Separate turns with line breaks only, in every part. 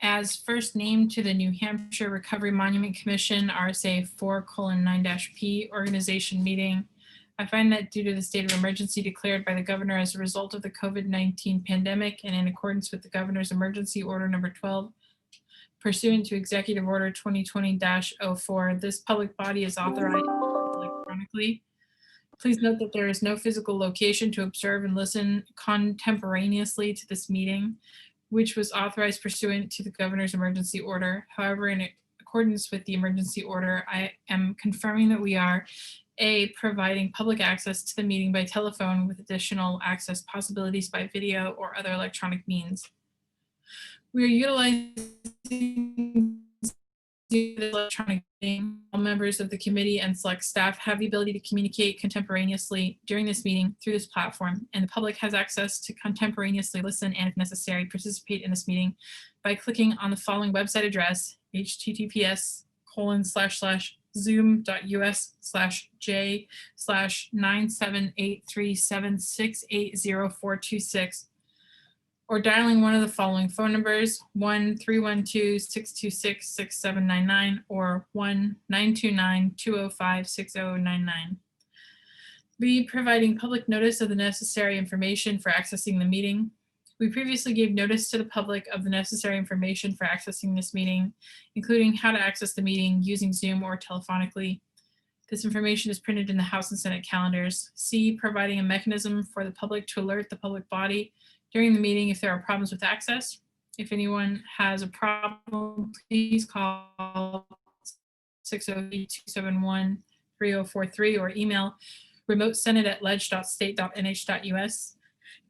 as first named to the New Hampshire Recovery Monument Commission RSA 4:9-P organization meeting. I find that due to the state of emergency declared by the governor as a result of the COVID-19 pandemic and in accordance with the governor's emergency order number 12, pursuant to Executive Order 2020-04, this public body is authorized electronically. Please note that there is no physical location to observe and listen contemporaneously to this meeting, which was authorized pursuant to the governor's emergency order. However, in accordance with the emergency order, I am confirming that we are providing public access to the meeting by telephone with additional access possibilities by video or other electronic means. We are utilizing the electronic meeting. All members of the committee and select staff have the ability to communicate contemporaneously during this meeting through this platform, and the public has access to contemporaneously listen and, if necessary, participate in this meeting by clicking on the following website address, https://zoom.us/j/97837680426, or dialing one of the following phone numbers, 1-312-626-6799 or 1-929-205-6099. Be providing public notice of the necessary information for accessing the meeting. We previously gave notice to the public of the necessary information for accessing this meeting, including how to access the meeting using Zoom or telephonically. This information is printed in the House and Senate calendars. C, providing a mechanism for the public to alert the public body during the meeting if there are problems with access. If anyone has a problem, please call 608-271-3043 or email remotesenate@ledge.state.nh.us.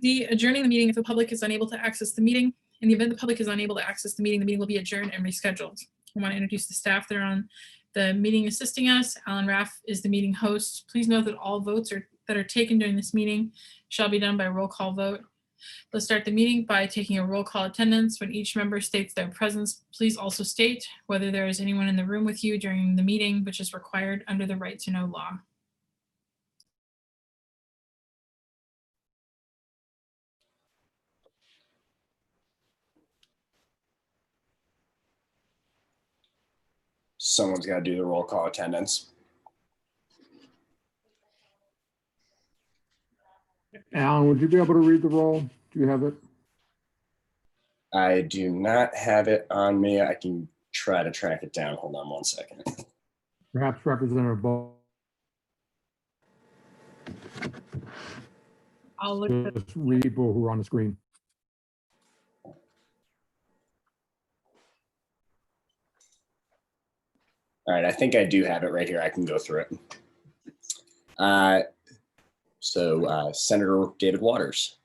D, adjourning the meeting if the public is unable to access the meeting. In the event the public is unable to access the meeting will be adjourned and rescheduled. I want to introduce the staff that are on the meeting assisting us. Alan Raff is the meeting host. Please note that all votes that are taken during this meeting shall be done by roll call vote. Let's start the meeting by taking a roll call attendance. When each member states their presence, please also state whether there is anyone in the room with you during the meeting, which is required under the right to know law.
Someone's got to do the roll call attendance.
Alan, would you be able to read the roll? Do you have it?
I do not have it on me. I can try to track it down. Hold on one second.
Perhaps Representative Bo.
I'll look at
Just read people who are on the screen.
All right, I think I do have it right here. I can go through it. Senator David Waters.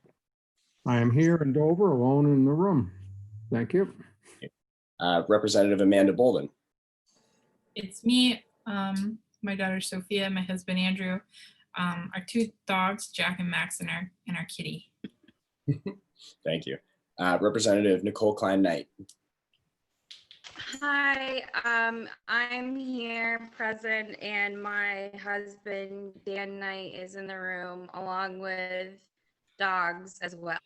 I am here in Dover, alone in the room. Thank you.
Representative Amanda Bolden.
It's me, my daughter Sophia, my husband Andrew, our two dogs, Jack and Max, and our kitty.
Thank you. Representative Nicole Klein-Knight.
Hi, I'm here present, and my husband Dan Knight is in the room along with dogs as well.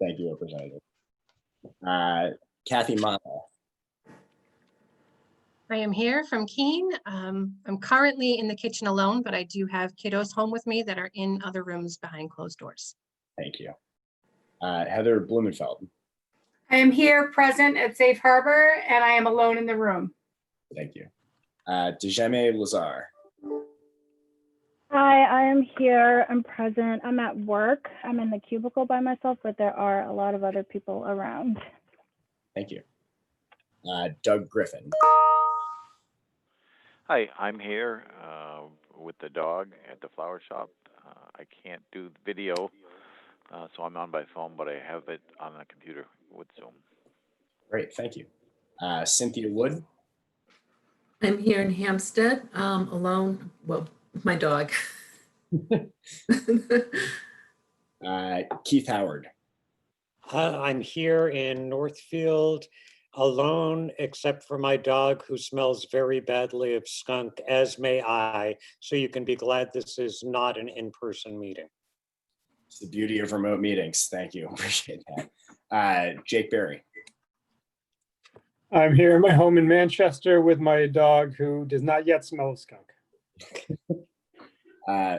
Thank you, Representative. Kathy Mata.
I am here from Keene. I'm currently in the kitchen alone, but I do have kiddos home with me that are in other rooms behind closed doors.
Thank you. Heather Blumenfeld.
I am here present at Safe Harbor, and I am alone in the room.
Thank you. Dejeme Lazar.
Hi, I am here. I'm present. I'm at work. I'm in the cubicle by myself, but there are a lot of other people around.
Thank you. Doug Griffin.
Hi, I'm here with the dog at the flower shop. I can't do video, so I'm on by phone, but I have it on the computer with Zoom.
Great, thank you. Cynthia Wood.
I'm here in Hampstead, alone, well, with my dog.
Keith Howard.
I'm here in Northfield, alone, except for my dog who smells very badly of skunk, as may I. So you can be glad this is not an in-person meeting.
It's the beauty of remote meetings. Thank you. Appreciate that. Jake Berry.
I'm here in my home in Manchester with my dog who does not yet smell of skunk.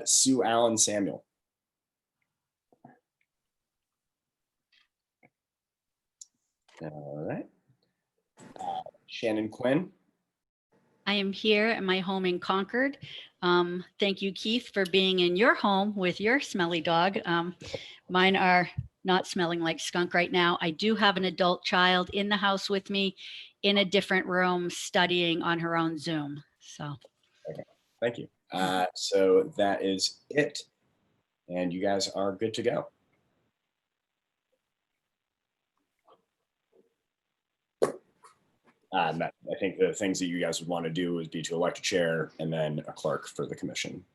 Sue Allen Samuel. All right. Shannon Quinn.
I am here at my home in Concord. Thank you, Keith, for being in your home with your smelly dog. Mine are not smelling like skunk right now. I do have an adult child in the house with me in a different room studying on her own Zoom. So,
Okay, thank you. So that is it. And you guys are good to go. I think the things that you guys would want to do would be to elect a chair and then a clerk for the commission.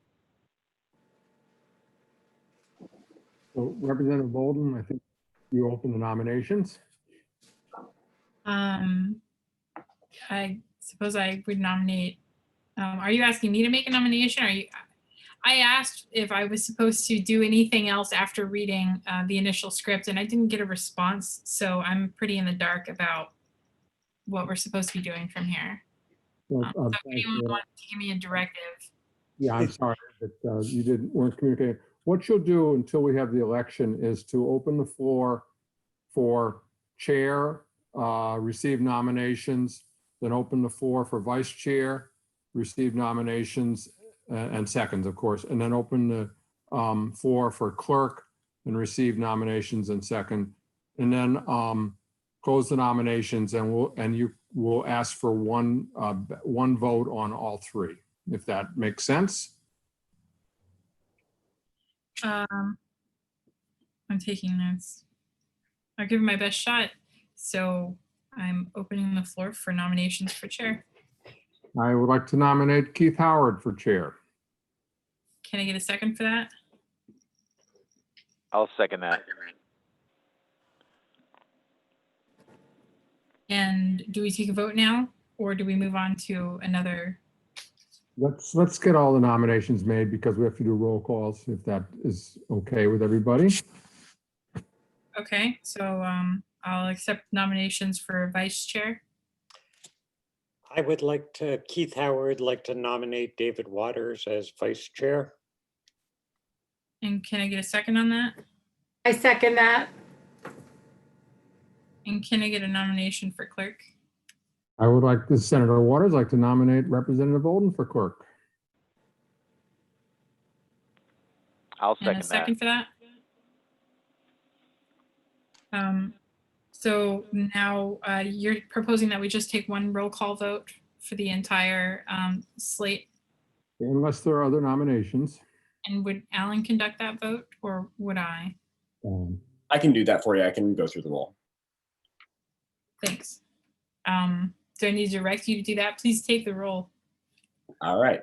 So Representative Bolden, I think you open the nominations.
I suppose I would nominate. Are you asking me to make a nomination? I asked if I was supposed to do anything else after reading the initial script, and I didn't get a response. So I'm pretty in the dark about what we're supposed to be doing from here.
So,
So if anyone wants to give me a directive.
Yeah, I'm sorry that you weren't communicating. What you'll do until we have the election is to open the floor for chair, receive nominations, then open the floor for vice chair, receive nominations and seconds, of course, and then open the floor for clerk and receive nominations and second, and then close the nominations, and you will ask for one vote on all three, if that makes sense.
I'm taking notes. I'll give it my best shot. So I'm opening the floor for nominations for chair.
I would like to nominate Keith Howard for chair.
Can I get a second for that?
I'll second that.
And do we take a vote now, or do we move on to another?
Let's get all the nominations made because we have to do roll calls, if that is okay with everybody.
Okay, so I'll accept nominations for vice chair.
I would like to, Keith Howard, like to nominate David Waters as vice chair.
And can I get a second on that?
I second that.
And can I get a nomination for clerk?
I would like this Senator Waters like to nominate Representative Bolden for clerk.
I'll
And a
second that.
second for that? So now you're proposing that we just take one roll call vote for the entire slate?
Unless there are other nominations.
And would Alan conduct that vote, or would I?
I can do that for you. I can go through the roll.
Thanks. Do I need to direct you to do that? Please take the roll.
All right.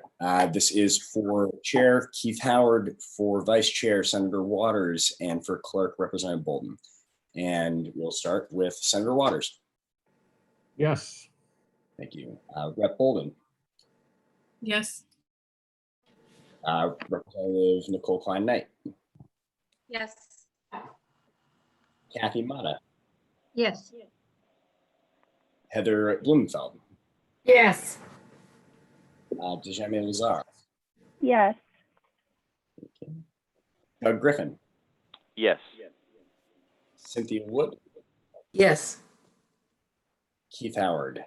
This is for chair, Keith Howard, for vice chair, Senator Waters, and for clerk, Representative Bolden. And we'll start with Senator Waters.
Yes.
Thank you. Rep Bolden.
Yes.
Representative Nicole Klein-Knight.
Yes.
Kathy Mata.
Yes.
Heather Blumenfeld.
Yes.
Dejami Lazar.
Yes.
Okay. Doug Griffin.
Yes.
Cynthia Wood.
Yes.
Keith Howard.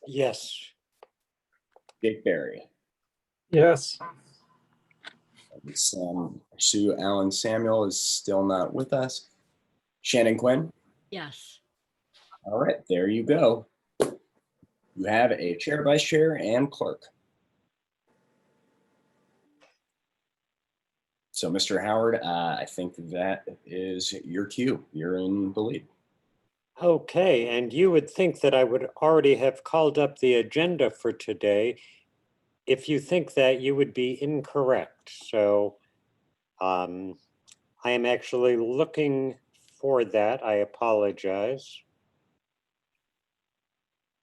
Yes.
Dick Barry.
Yes.
Sue Allen Samuel is still not with us. Shannon Quinn.
yes.
All right, there you go. You have a chair, vice chair, and clerk. So, Mr. Howard, I think that is your cue. You're in the lead.
Okay, and you would think that I would already have called up the agenda for today. If you think that, you would be incorrect. So I am actually looking for that. I apologize.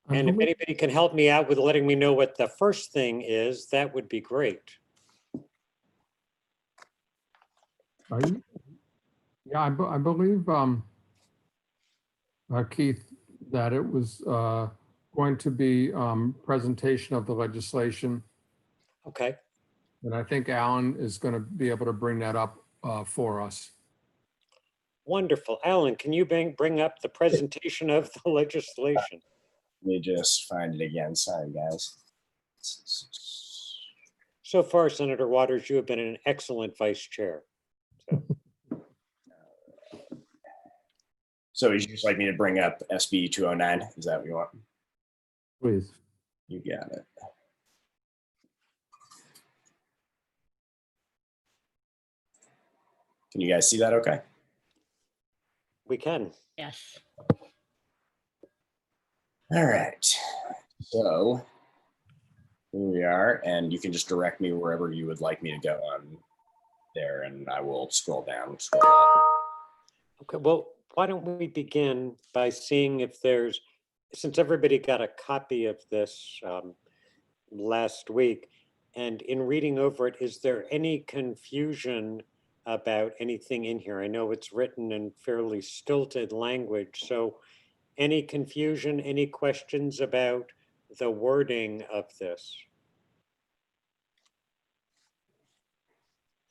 And if anybody can help me out with letting me know what the first thing is, that would be great.
Yeah, I believe, Keith, that it was going to be presentation of the legislation.
Okay,
And I think Alan is going to be able to bring that up for us.
wonderful. Alan, can you bring up the presentation of the legislation?
Let me just find it again. Sorry, guys.
So far, Senator Waters, you have been an excellent vice chair.
So would you just like me to bring up SB 209? Is that what you want?
Please.
You got it. Can you guys see that okay?
We can.
Yes.
All right. So here we are, and you can just direct me wherever you would like me to go on there, and I will scroll down, scroll up.
Okay, well, why don't we begin by seeing if there's, since everybody got a copy of this last week, and in reading over it, is there any confusion about anything in here? I know it's written in fairly stilted language, so any confusion, any questions about the wording of this?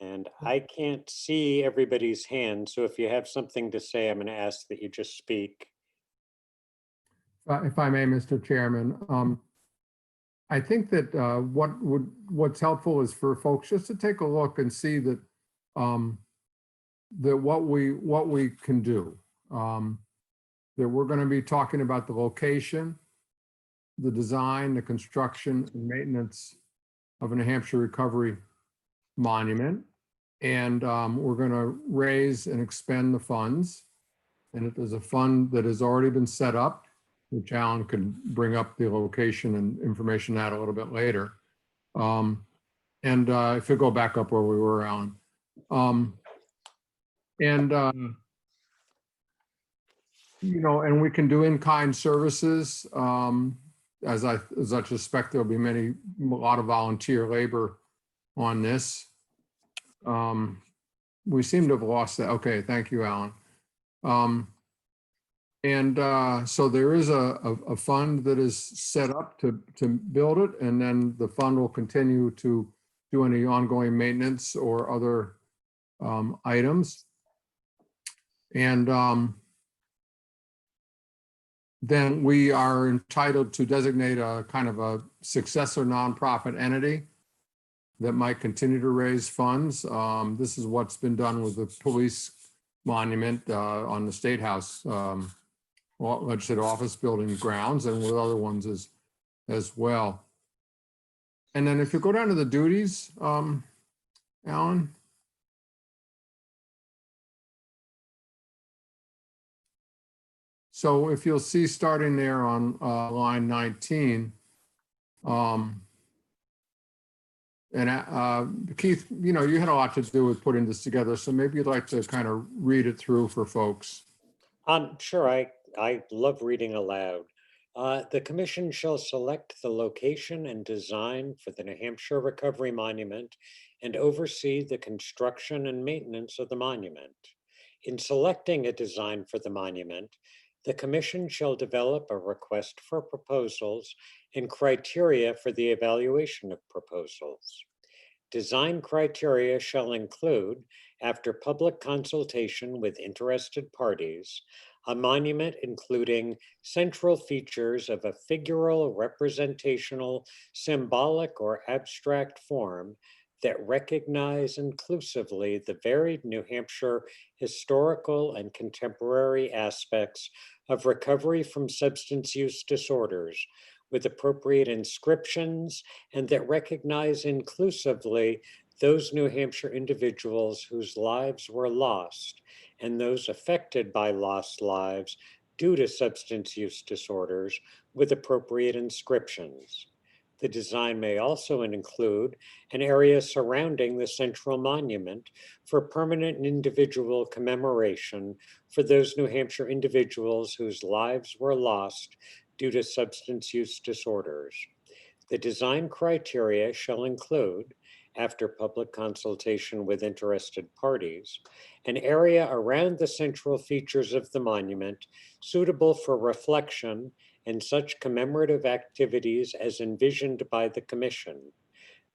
And I can't see everybody's hand, so if you have something to say, I'm going to ask that you just speak.
If I may, Mr. Chairman, I think that what's helpful is for folks just to take a look and see that that what we can do. That we're going to be talking about the location, the design, the construction, and maintenance of a New Hampshire recovery monument. And we're going to raise and expend the funds. And if there's a fund that has already been set up, which Alan could bring up the location and information that a little bit later. If you go back up where we were, Alan. You know, and we can do in-kind services. As I suspect there'll be a lot of volunteer labor on this. We seem to have lost that. Okay, thank you, Alan. So there is a fund that is set up to build it, and then the fund will continue to do any ongoing maintenance or other items. And then we are entitled to designate a kind of a successor nonprofit entity that might continue to raise funds. This is what's been done with the police monument on the State House legislative office building grounds, and with other ones as well. And then if you go down to the duties, Alan. So if you'll see starting there on line 19, Keith, you know, you had a lot to do with putting this together, so maybe you'd like to kind of read it through for folks.
Sure, I love reading aloud. The commission shall select the location and design for the New Hampshire Recovery Monument and oversee the construction and maintenance of the monument. In selecting a design for the monument, the commission shall develop a request for proposals and criteria for the evaluation of proposals. Design criteria shall include, after public consultation with interested parties, a monument including central features of a figural, representational, symbolic, or abstract form that recognize inclusively the varied New Hampshire historical and contemporary aspects of recovery from substance use disorders, with appropriate inscriptions, and that recognize inclusively those New Hampshire individuals whose lives were lost and those affected by lost lives due to substance use disorders, with appropriate inscriptions. The design may also include an area surrounding the central monument for permanent and individual commemoration for those New Hampshire individuals whose lives were lost due to substance use disorders. The design criteria shall include, after public consultation with interested parties, an area around the central features of the monument suitable for reflection and such commemorative activities as envisioned by the Commission.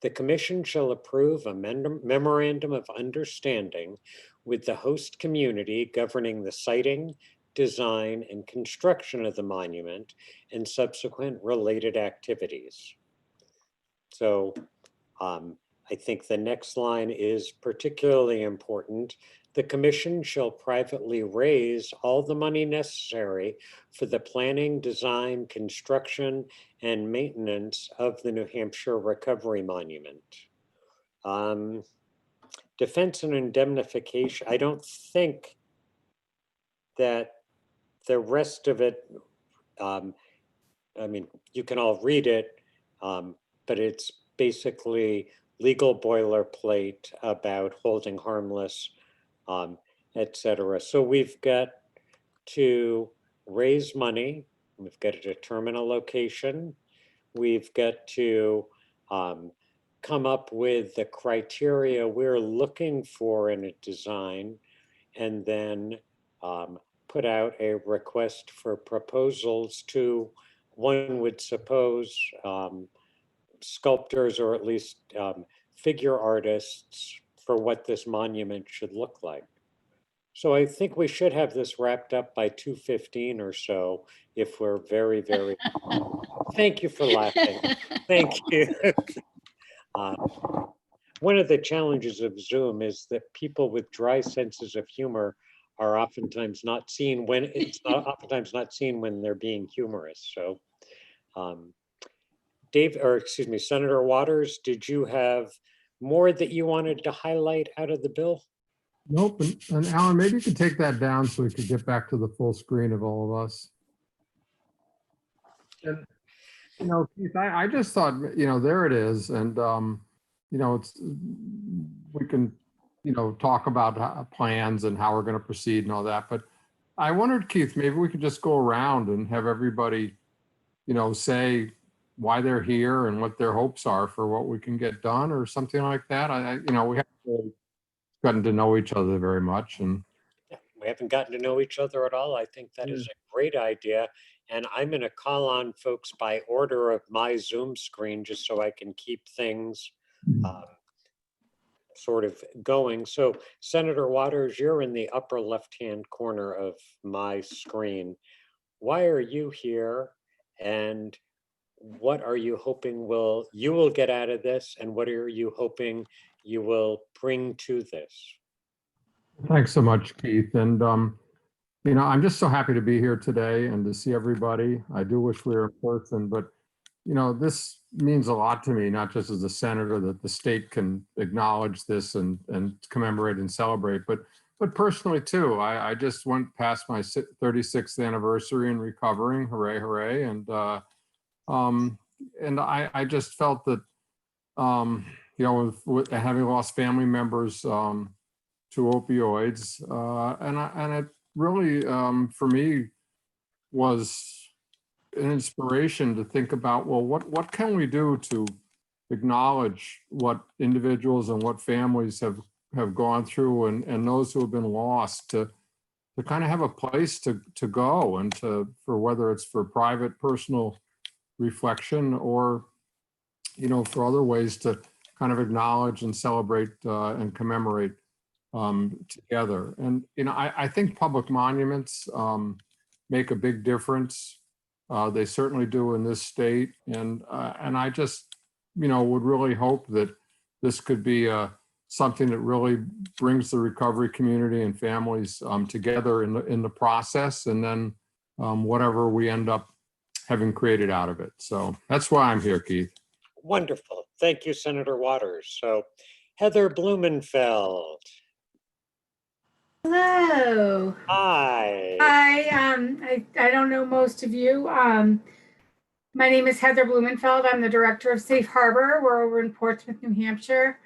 The Commission shall approve a memorandum of understanding with the host community governing the siting, design, and construction of the monument and subsequent related activities. So I think the next line is particularly important. The Commission shall privately raise all the money necessary for the planning, design, construction, and maintenance of the New Hampshire Recovery Monument. Defense and indemnification, I don't think that the rest of it, I mean, you can all read it, but it's basically legal boilerplate about holding harmless, etc. So we've got to raise money, we've got to determine a location, we've got to come up with the criteria we're looking for in a design, and then put out a request for proposals to, one would suppose, sculptors or at least figure artists for what this monument should look like. So I think we should have this wrapped up by 2:15 or so, if we're very, very, thank you for laughing. Thank you. One of the challenges of Zoom is that people with dry senses of humor are oftentimes not seen when they're being humorous. So Senator Waters, did you have more that you wanted to highlight out of the bill?
Nope. And Alan, maybe you could take that down so we could get back to the full screen of all of us. And, Keith, I just thought, there it is. And, we can, talk about plans and how we're going to proceed and all that. But I wondered, Keith, maybe we could just go around and have everybody, say why they're here and what their hopes are for what we can get done or something like that. We haven't really gotten to know each other very much. And
we haven't gotten to know each other at all. I think that is a great idea. And I'm going to call on folks by order of my Zoom screen, just so I can keep things sort of going. So Senator Waters, you're in the upper left-hand corner of my screen. Why are you here? And what are you hoping you will get out of this? And what are you hoping you will bring to this?
Thanks so much, Keith. And, I'm just so happy to be here today and to see everybody. I do wish we were in person, but, this means a lot to me, not just as a senator that the state can acknowledge this and commemorate and celebrate, but personally too. I just went past my 36th anniversary in recovering, hooray, hooray. And I just felt that, with having lost family members to opioids, and it really, for me, was an inspiration to think about, well, what can we do to acknowledge what individuals and what families have gone through, and those who have been lost, to kind of have a place to go and for whether it's for private, personal reflection or, for other ways to kind of acknowledge and celebrate and commemorate together. And, I think public monuments make a big difference. They certainly do in this state. And I just, would really hope that this could be something that really brings the recovery community and families together in the process, and then whatever we end up having created out of it. So that's why I'm here, Keith.
Wonderful. Thank you, Senator Waters. So Heather Blumenfeld.
Hello.
Hi.
Hi. I don't know most of you. My name is Heather Blumenfeld. I'm the director of Safe Harbor. We're over in Portsmouth, New Hampshire.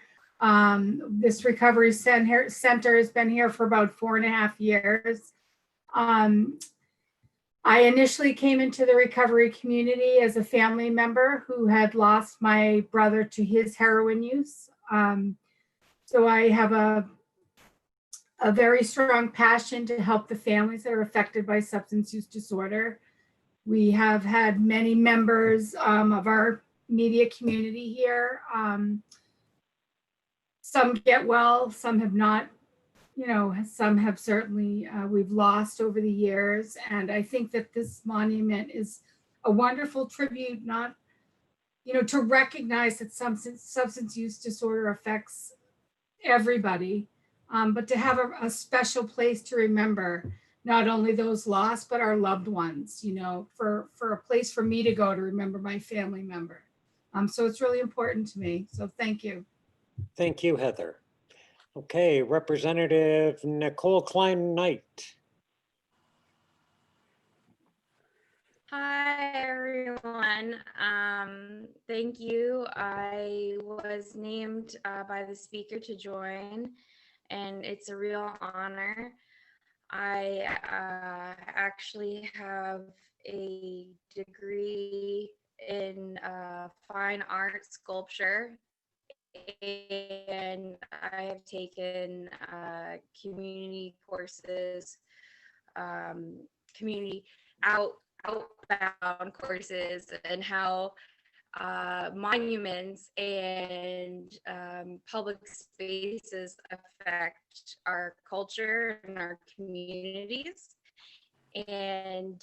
This recovery center has been here for about 4.5 years. I initially came into the recovery community as a family member who had lost my brother to his heroin use. So I have a very strong passion to help the families that are affected by substance use disorder. We have had many members of our media community here. Some get well, some have not, you know, some have certainly, we've lost over the years. And I think that this monument is a wonderful tribute, not, you know, to recognize that substance use disorder affects everybody, but to have a special place to remember not only those lost, but our loved ones, you know, for a place for me to go to remember my family member. So it's really important to me. So thank you.
Thank you, Heather. Okay, Representative Nicole Klein-Knight.
Hi, everyone. Thank you. I was named by the speaker to join, and it's a real honor. I actually have a degree in fine art sculpture, and I have taken community courses, community outbound courses, and how monuments and public spaces affect our culture and our communities. And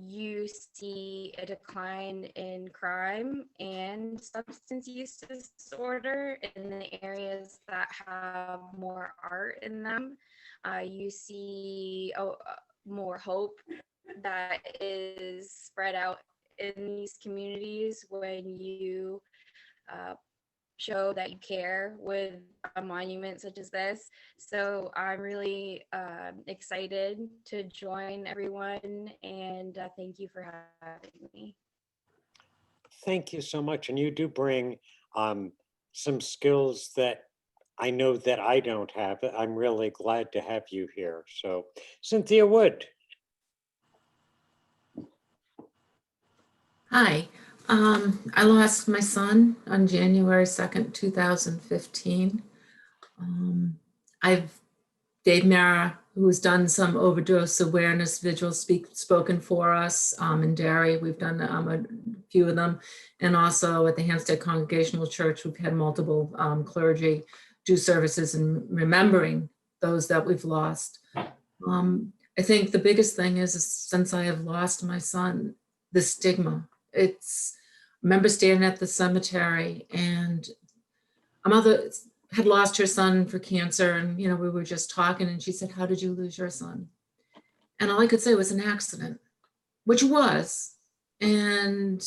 you see a decline in crime and substance use disorder in the areas that have more art in them. You see more hope that is spread out in these communities when you show that you care with a monument such as this. So I'm really excited to join everyone, and thank you for having me.
Thank you so much. And you do bring some skills that I know that I don't have. I'm really glad to have you here. So Cynthia Wood.
Hi, I lost my son on January 2nd, 2015. Dave Mara, who has done some overdose awareness vigils, spoken for us in Derry. We've done a few of them. And also at the Hampstead Congregational Church, we've had multiple clergy do services in remembering those that we've lost. I think the biggest thing is since I have lost my son, the stigma. I remember standing at the cemetery, and a mother had lost her son for cancer, and we were just talking, and she said, "How did you lose your son?" And all I could say was an accident, which was. And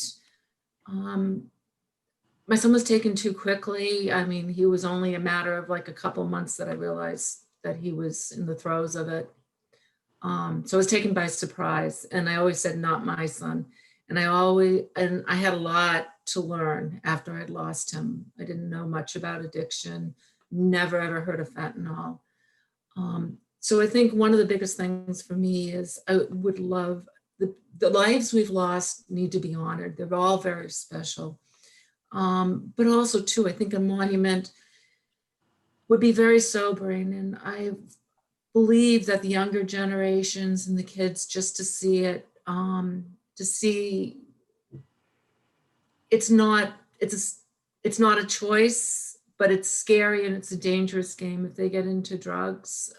my son was taken too quickly. I mean, he was only a matter of like a couple months that I realized that he was in the throes of it. So I was taken by surprise, and I always said, "Not my son." And I had a lot to learn after I'd lost him. I didn't know much about addiction, never ever heard of fentanyl. So I think one of the biggest things for me is I would love the lives we've lost need to be honored. They're all very special. But also too, I think a monument would be very sobering. And I believe that the younger generations and the kids, just to see it, to see it's not a choice, but it's scary and it's a dangerous game if they get into drugs.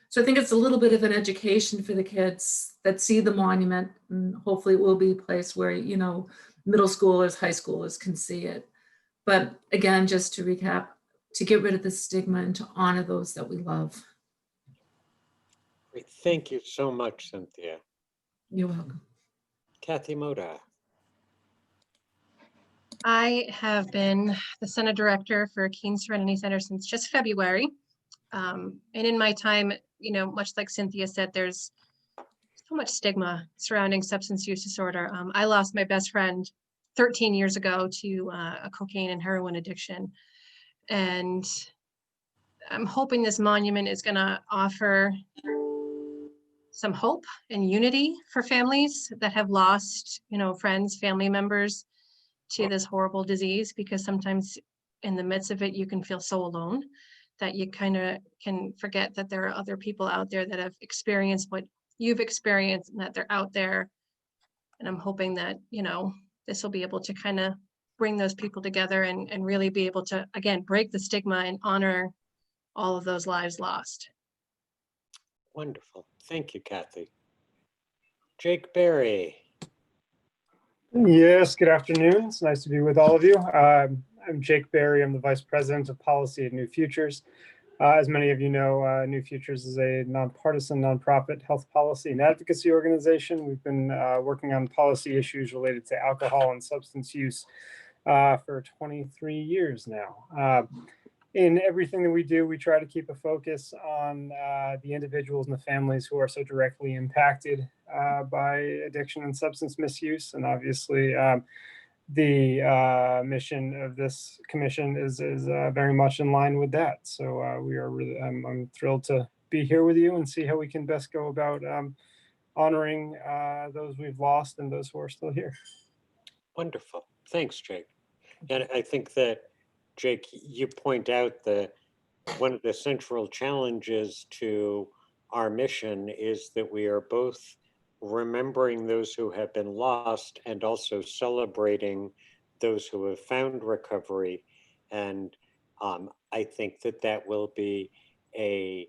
So I think it's a little bit of an education for the kids that see the monument, and hopefully it will be a place where, middle schoolers, high schoolers can see it. But again, just to recap, to get rid of the stigma and to honor those that we love.
Great. Thank you so much, Cynthia.
You're welcome.
Kathy Moda.
I have been the Center Director for Keene Serenity Center since just February. And in my time, much like Cynthia said, there's so much stigma surrounding substance use disorder. I lost my best friend 13 years ago to a cocaine and heroin addiction. And I'm hoping this monument is going to offer some hope and unity for families that have lost, friends, family members to this horrible disease, because sometimes in the midst of it, you can feel so alone that you kind of can forget that there are other people out there that have experienced what you've experienced and that they're out there. And I'm hoping that, you know, this will be able to kind of bring those people together and really be able to, again, break the stigma and honor all of those lives lost.
Wonderful. Thank you, Kathy. Jake Berry.
Yes, good afternoon. It's nice to be with all of you. I'm Jake Berry. I'm the Vice President of Policy at New Futures. As many of you know, New Futures is a nonpartisan, nonprofit health policy and advocacy organization. We've been working on policy issues related to alcohol and substance use for 23 years now. In everything that we do, we try to keep a focus on the individuals and the families who are so directly impacted by addiction and substance misuse. And obviously, the mission of this commission is very much in line with that. So we are really, I'm thrilled to be here with you and see how we can best go about honoring those we've lost and those who are still here.
Wonderful. Thanks, Jake. And I think that, Jake, you point out that one of the central challenges to our mission is that we are both remembering those who have been lost and also celebrating those who have found recovery. And I think that that will be a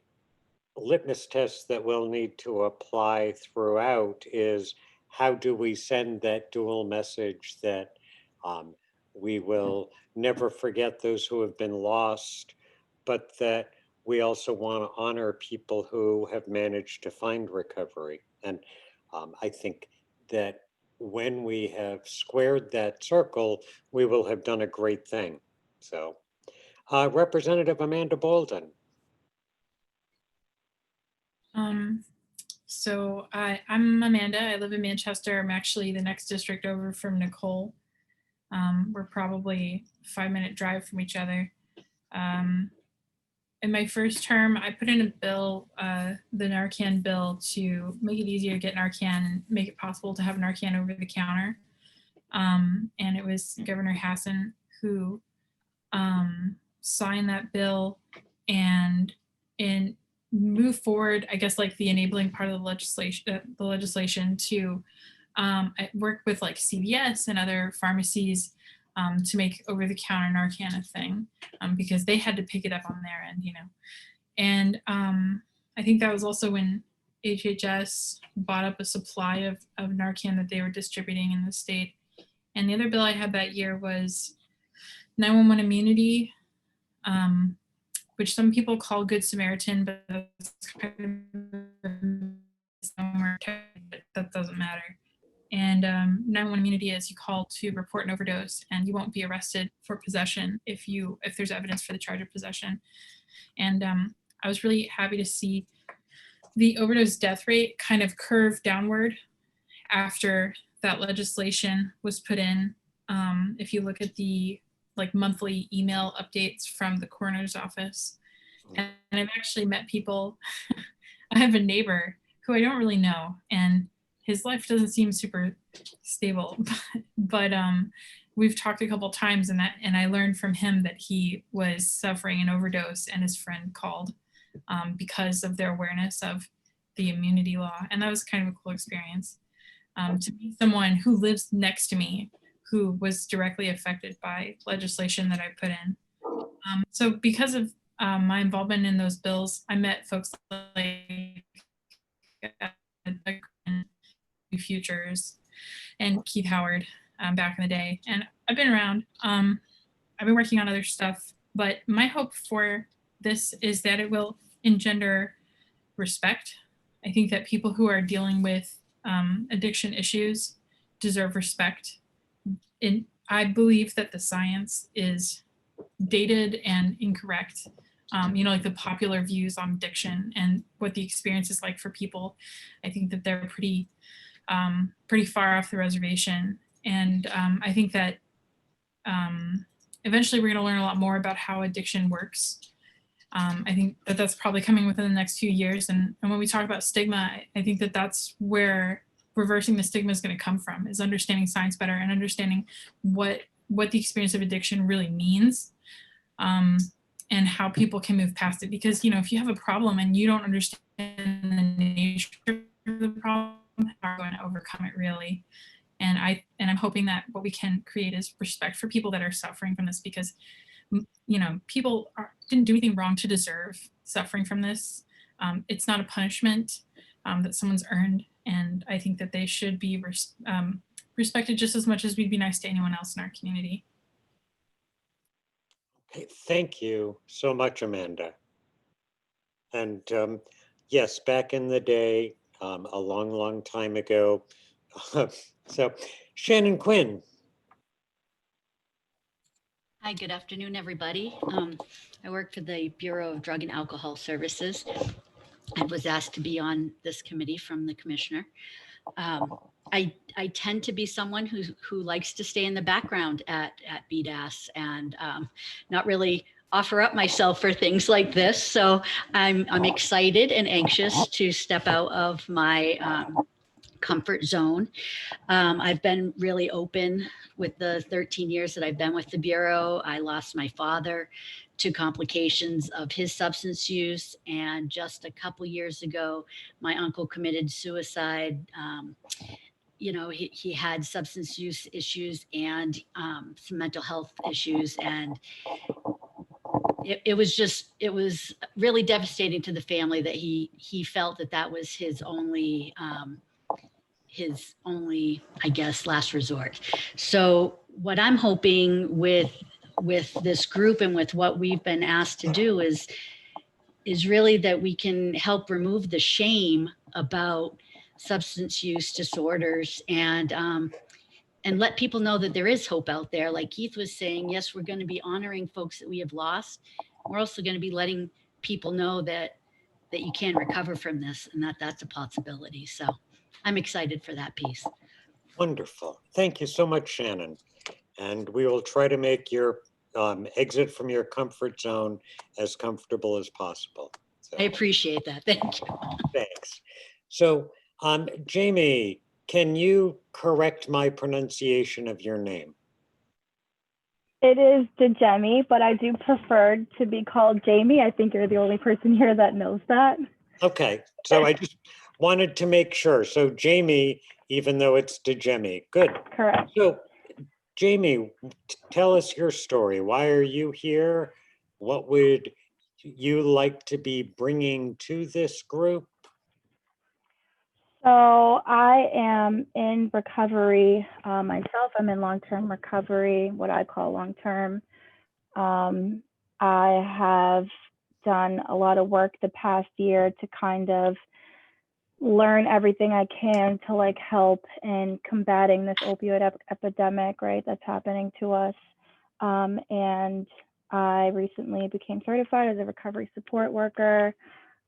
litmus test that we'll need to apply throughout is how do we send that dual message that we will never forget those who have been lost, but that we also want to honor people who have managed to find recovery. And I think that when we have squared that circle, we will have done a great thing. So, Representative Amanda Bolden.
So I'm Amanda. I live in Manchester. I'm actually the next district over from Nicole. We're probably a 5-minute drive from each other. In my first term, I put in a bill, the Narcan bill, to make it easier to get Narcan and make it possible to have Narcan over the counter. And it was Governor Hassan who signed that bill and move forward, I guess, like the enabling part of the legislation to work with like CVS and other pharmacies to make over-the-counter Narcan a thing, because they had to pick it up on their end, you know. And I think that was also when HHS bought up a supply of Narcan that they were distributing in the state. And the other bill I had that year was 911 immunity, which some people call Good Samaritan, but that's kind of somewhere, that doesn't matter. And 911 immunity is you call to report an overdose and you won't be arrested for possession if there's evidence for the charge of possession. And I was really happy to see the overdose death rate kind of curve downward after that legislation was put in. If you look at the monthly email updates from the coroner's office. And I've actually met people. I have a neighbor who I don't really know, and his life doesn't seem super stable, but we've talked a couple times, and I learned from him that he was suffering an overdose and his friend called because of their awareness of the immunity law. And that was kind of a cool experience to meet someone who lives next to me who was directly affected by legislation that I put in. So because of my involvement in those bills, I met folks like New Futures and Keith Howard back in the day. And I've been around. I've been working on other stuff, but my hope for this is that it will engender respect. I think that people who are dealing with addiction issues deserve respect. And I believe that the science is dated and incorrect. Like the popular views on addiction and what the experience is like for people. I think that they're pretty far off the reservation. And I think that eventually we're gonna learn a lot more about how addiction works. I think that that's probably coming within the next few years. And when we talk about stigma, I think that that's where reversing the stigma is going to come from, is understanding science better and understanding what the experience of addiction really means, and how people can move past it. Because, if you have a problem and you don't understand the nature the problem, how are we going to overcome it really. And I'm hoping that what we can create is respect for people that are suffering from this, because people didn't do anything wrong to deserve suffering from this. It's not a punishment that someone's earned, and I think that they should be respected just as much as we'd be nice to anyone else in our community.
Okay, thank you so much, Amanda. And yes, back in the day, a long, long time ago. So, Shannon Quinn.
Hi, good afternoon, everybody. I work for the Bureau of Drug and Alcohol Services. I was asked to be on this committee from the commissioner. I tend to be someone who likes to stay in the background at BDAS and not really offer up myself for things like this. So I'm excited and anxious to step out of my comfort zone. I've been really open with the 13 years that I've been with the Bureau. I lost my father to complications of his substance use. And just a couple years ago, my uncle committed suicide. He had substance use issues and some mental health issues. And it was really devastating to the family that he felt that was his only, I guess, last resort. So what I'm hoping with this group and with what we've been asked to do is really that we can help remove the shame about substance use disorders and let people know that there is hope out there. Like Keith was saying, yes, we're going to be honoring folks that we have lost. We're also going to be letting people know that you can recover from this and that's a possibility. So I'm excited for that piece.
Wonderful. Thank you so much, Shannon. And we will try to make your exit from your comfort zone as comfortable as possible. So,
I appreciate that. Thank you.
Thanks. So, Jamie, can you correct my pronunciation of your name?
It is Dejemi, but I do prefer to be called Jamie. I think you're the only person here that knows that.
Okay, so I just wanted to make sure. So Jamie, even though it's Dejemi. Good.
Correct.
So Jamie, tell us your story. Why are you here? What would you like to be bringing to this group?
So I am in recovery myself. I'm in long-term recovery, what I call long-term. I have done a lot of work the past year to kind of learn everything I can to help in combating this opioid epidemic, right, that's happening to us. And I recently became certified as a recovery support worker.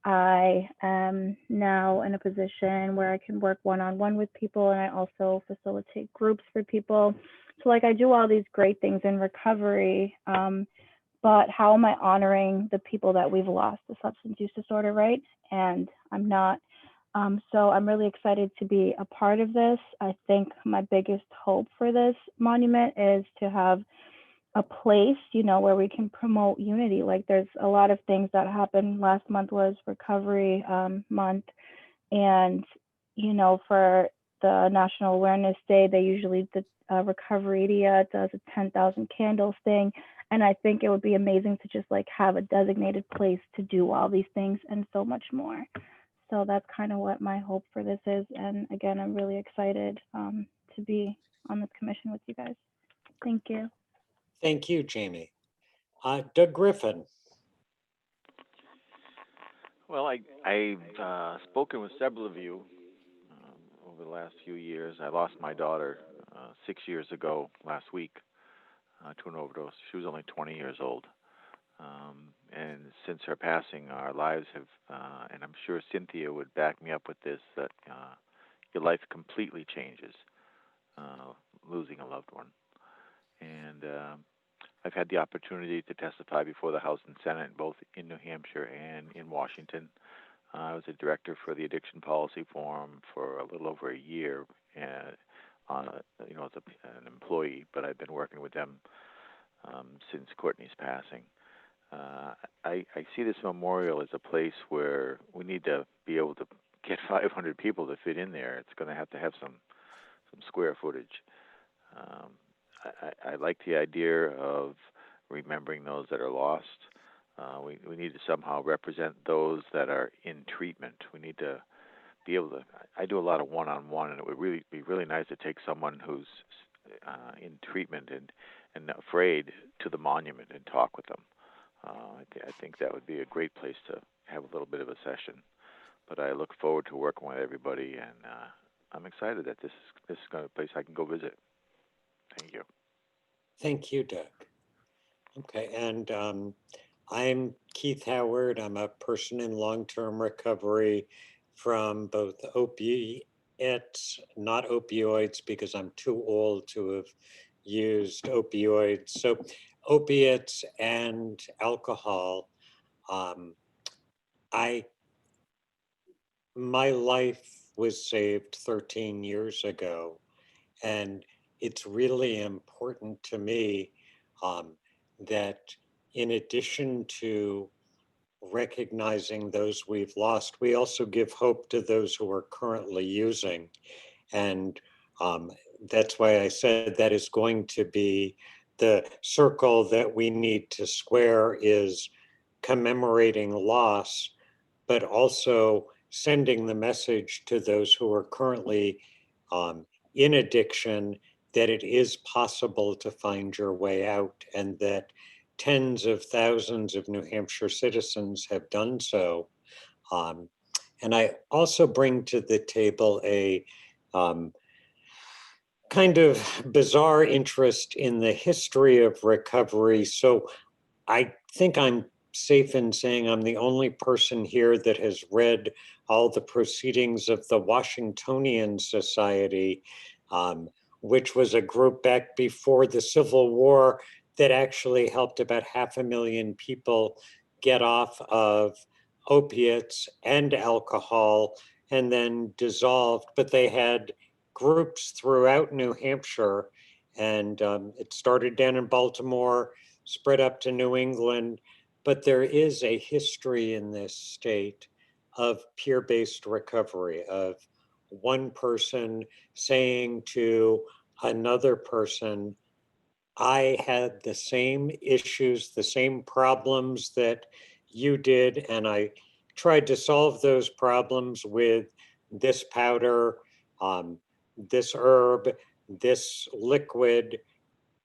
I am now in a position where I can work one-on-one with people, and I also facilitate groups for people. So I do all these great things in recovery, but how am I honoring the people that we've lost to substance use disorder, right? And I'm not. So I'm really excited to be a part of this. I think my biggest hope for this monument is to have a place, where we can promote unity. There's a lot of things that happened. Last month was Recovery Month. And, for the National Awareness Day, they usually, the Recoveriedia does a 10,000 candles thing. And I think it would be amazing to just have a designated place to do all these things and so much more. So that's kind of what my hope for this is. And again, I'm really excited to be on this commission with you guys. Thank you.
Thank you, Jamie. Doug Griffin.
Well, I've spoken with several of you over the last few years. I lost my daughter 6 years ago last week to an overdose. She was only 20 years old. And since her passing, our lives have, and I'm sure Cynthia would back me up with this, that your life completely changes losing a loved one. And I've had the opportunity to testify before the House and Senate, both in New Hampshire and in Washington. I was a director for the Addiction Policy Forum for a little over a year, as an employee. But I've been working with them since Courtney's passing. I see this memorial as a place where we need to be able to get 500 people to fit in there. It's going to have some square footage. I like the idea of remembering those that are lost. We need to somehow represent those that are in treatment. We need to be able to. I do a lot of one-on-one, and it would really be really nice to take someone who's in treatment and afraid to the monument and talk with them. I think that would be a great place to have a little bit of a session. But I look forward to working with everybody, and I'm excited that this is going to be a place I can go visit. Thank you.
Thank you, Doug. Okay, and I'm Keith Howard. I'm a person in long-term recovery from both opiates, not opioids, because I'm too old to have used opioids. So opiates and alcohol. My life was saved 13 years ago, and it's really important to me that in addition to recognizing those we've lost, we also give hope to those who are currently using. And that's why I said that is going to be the circle that we need to square, is commemorating loss, but also sending the message to those who are currently in addiction that it is possible to find your way out, and that tens of thousands of New Hampshire citizens have done so. And I also bring to the table a kind of bizarre interest in the history of recovery. So I think I'm safe in saying I'm the only person here that has read all the proceedings of the Washingtonian Society, which was a group back before the Civil War that actually helped about 500,000 people get off of opiates and alcohol, and then dissolved. But they had groups throughout New Hampshire, and it started down in Baltimore, spread up to New England. But there is a history in this state of peer-based recovery, of one person saying to another person, I had the same issues, the same problems that you did, and I tried to solve those problems with this powder, this herb, this liquid,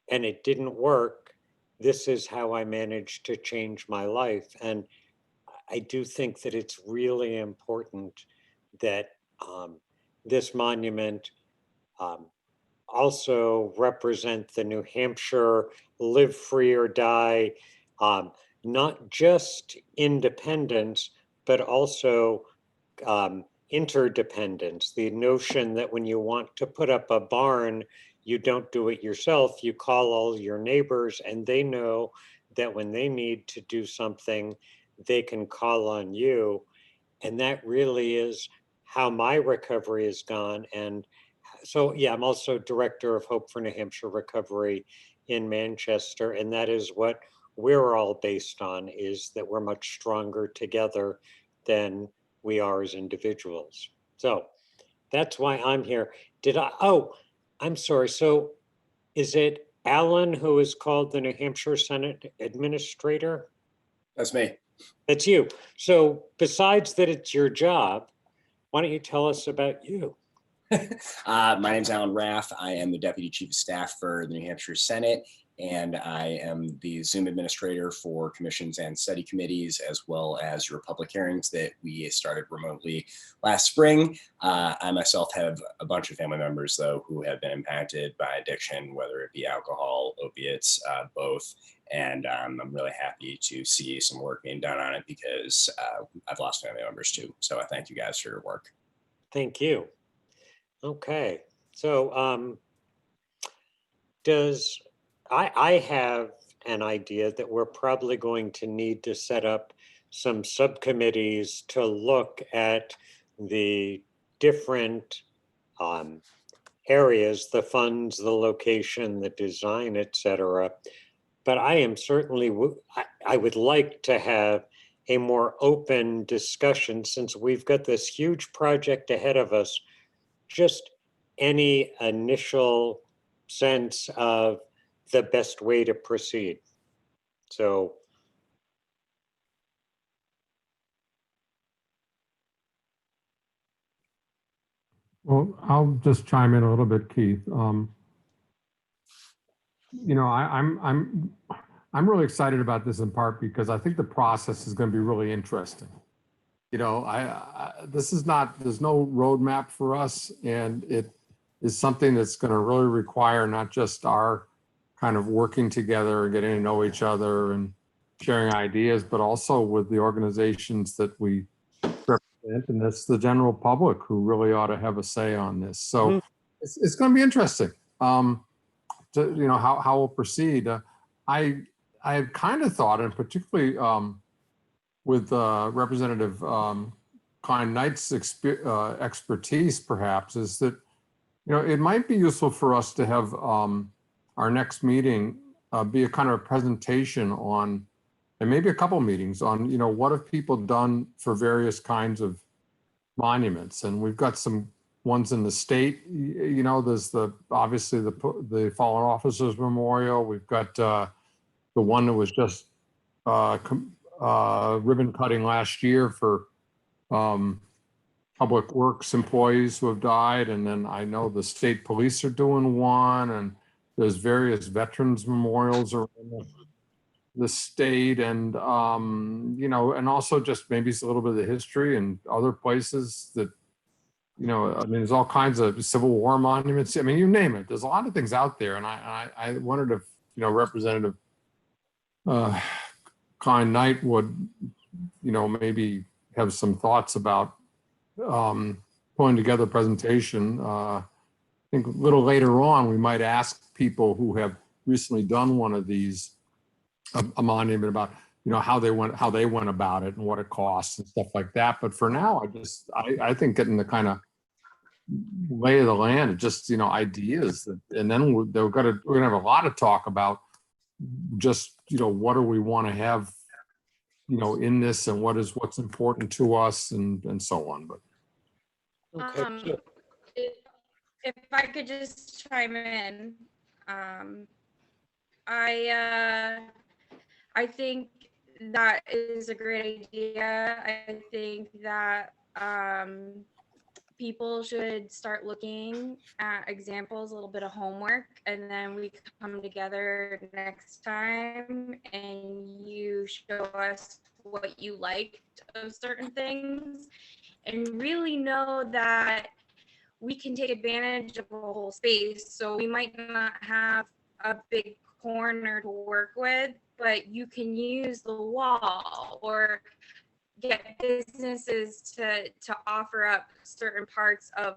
and it didn't work. This is how I managed to change my life. And I do think that it's really important that this monument also represent the New Hampshire live free or die, not just independence, but also interdependence. The notion that when you want to put up a barn, you don't do it yourself, you call all your neighbors, and they know that when they need to do something, they can call on you. And that really is how my recovery has gone. And so, yeah, I'm also director of Hope for New Hampshire Recovery in Manchester. And that is what we're all based on, is that we're much stronger together than we are as individuals. So that's why I'm here. I'm sorry. So is it Alan who is called the New Hampshire Senate Administrator?
That's me.
That's you. So besides that it's your job, why don't you tell us about you?
My name's Alan Raff. I am the Deputy Chief of Staff for the New Hampshire Senate, and I am the Zoom administrator for commissions and study committees, as well as your public hearings that we started remotely last spring. I myself have a bunch of family members, though, who have been impacted by addiction, whether it be alcohol, opiates, both. And I'm really happy to see some work being done on it, because I've lost family members too. So I thank you guys for your work.
Thank you. Okay, so I have an idea that we're probably going to need to set up some subcommittees to look at the different areas, the funds, the location, the design, etc. But I am certainly, I would like to have a more open discussion since we've got this huge project ahead of us. Just any initial sense of the best way to proceed. So
Well, I'll just chime in a little bit, Keith. You know, I'm really excited about this in part because I think the process is going to be really interesting. You know, this is not, there's no roadmap for us, and it is something that's going to really require not just our kind of working together and getting to know each other and sharing ideas, but also with the organizations that we represent, and that's the general public who really ought to have a say on this. So it's going to be interesting. To, you know, how we'll proceed. I had kind of thought, and particularly with Representative Klein Knight's expertise, perhaps, is that, you know, it might be useful for us to have our next meeting be a kind of a presentation on, and maybe a couple meetings on, you know, what have people done for various kinds of monuments. And we've got some ones in the state, you know, there's obviously the Fallen Officers Memorial. We've got the one that was just ribbon cutting last year for public works employees who have died. And then I know the state police are doing one, and there's various veterans memorials around the state, and you know, and also just maybe a little bit of the history and other places that, you know, I mean, there's all kinds of Civil War monuments. I mean, you name it. There's a lot of things out there. And I wondered if, you know, Representative Klein Knight would, you know, maybe have some thoughts about pulling together a presentation. I think a little later on, we might ask people who have recently done one of these, a monument, about, you know, how they went about it and what it costs and stuff like that. But for now, I think getting the kind of lay of the land, just, you know, ideas that, and then we're gonna have a lot of talk about just, you know, what do we want to have, you know, in this, and what's important to us, and so on. But
okay.
If I could just chime in, I think that is a great idea. I think that people should start looking at examples, a little bit of homework, and then we come together next time and you show us what you liked of certain things, and really know that we can take advantage of a whole space. So we might not have a big corner to work with, but you can use the wall or get businesses to offer up certain parts of,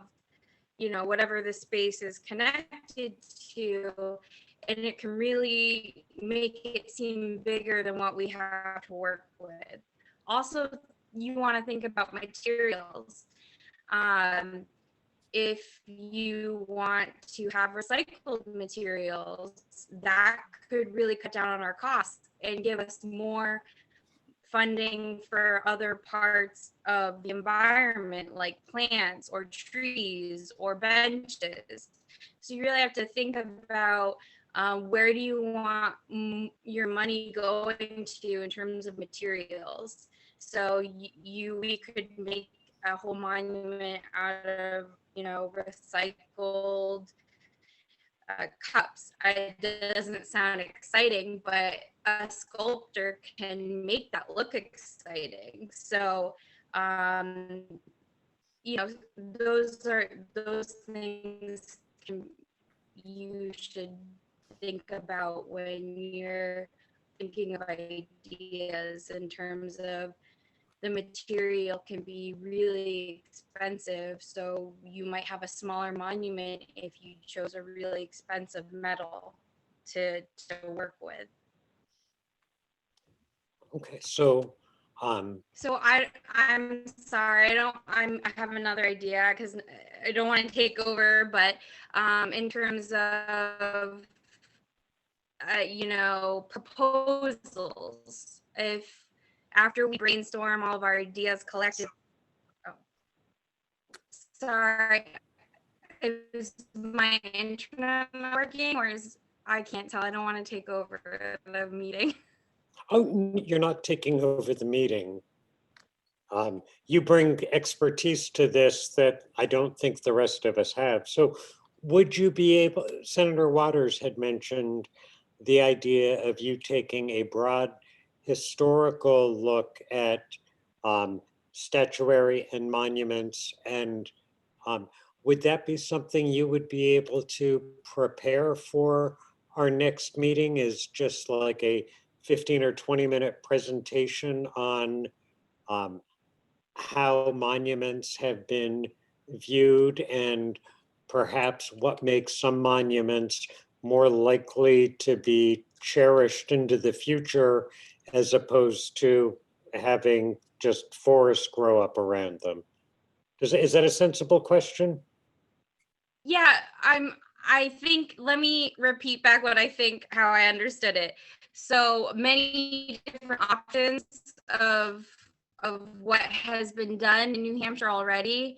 you know, whatever the space is connected to, and it can really make it seem bigger than what we have to work with. Also, you want to think about materials. If you want to have recycled materials, that could really cut down on our costs and give us more funding for other parts of the environment, like plants or trees or benches. So you really have to think about where do you want your money going to in terms of materials. So we could make a whole monument out of, you know, recycled cups. It doesn't sound exciting, but a sculptor can make that look exciting. So, you know, those things you should think about when you're thinking of ideas, in terms of the material can be really expensive. So you might have a smaller monument if you chose a really expensive metal to work with.
Okay, so
So I'm sorry, I have another idea, because I don't want to take over, but in terms of you know, proposals, if after we brainstorm all of our ideas collectively. Oh. Sorry, is my internet not working, or is I can't tell. I don't want to take over the meeting.
Oh, you're not taking over the meeting. You bring expertise to this that I don't think the rest of us have. So would you be able, Senator Waters had mentioned the idea of you taking a broad historical look at statuary and monuments, and would that be something you would be able to prepare for our next meeting, is just like a 15 or 20-minute presentation on how monuments have been viewed and perhaps what makes some monuments more likely to be cherished into the future as opposed to having just forests grow up around them? Is that a sensible question?
Yeah, I think, let me repeat back what I think, how I understood it. So many different options of what has been done in New Hampshire already.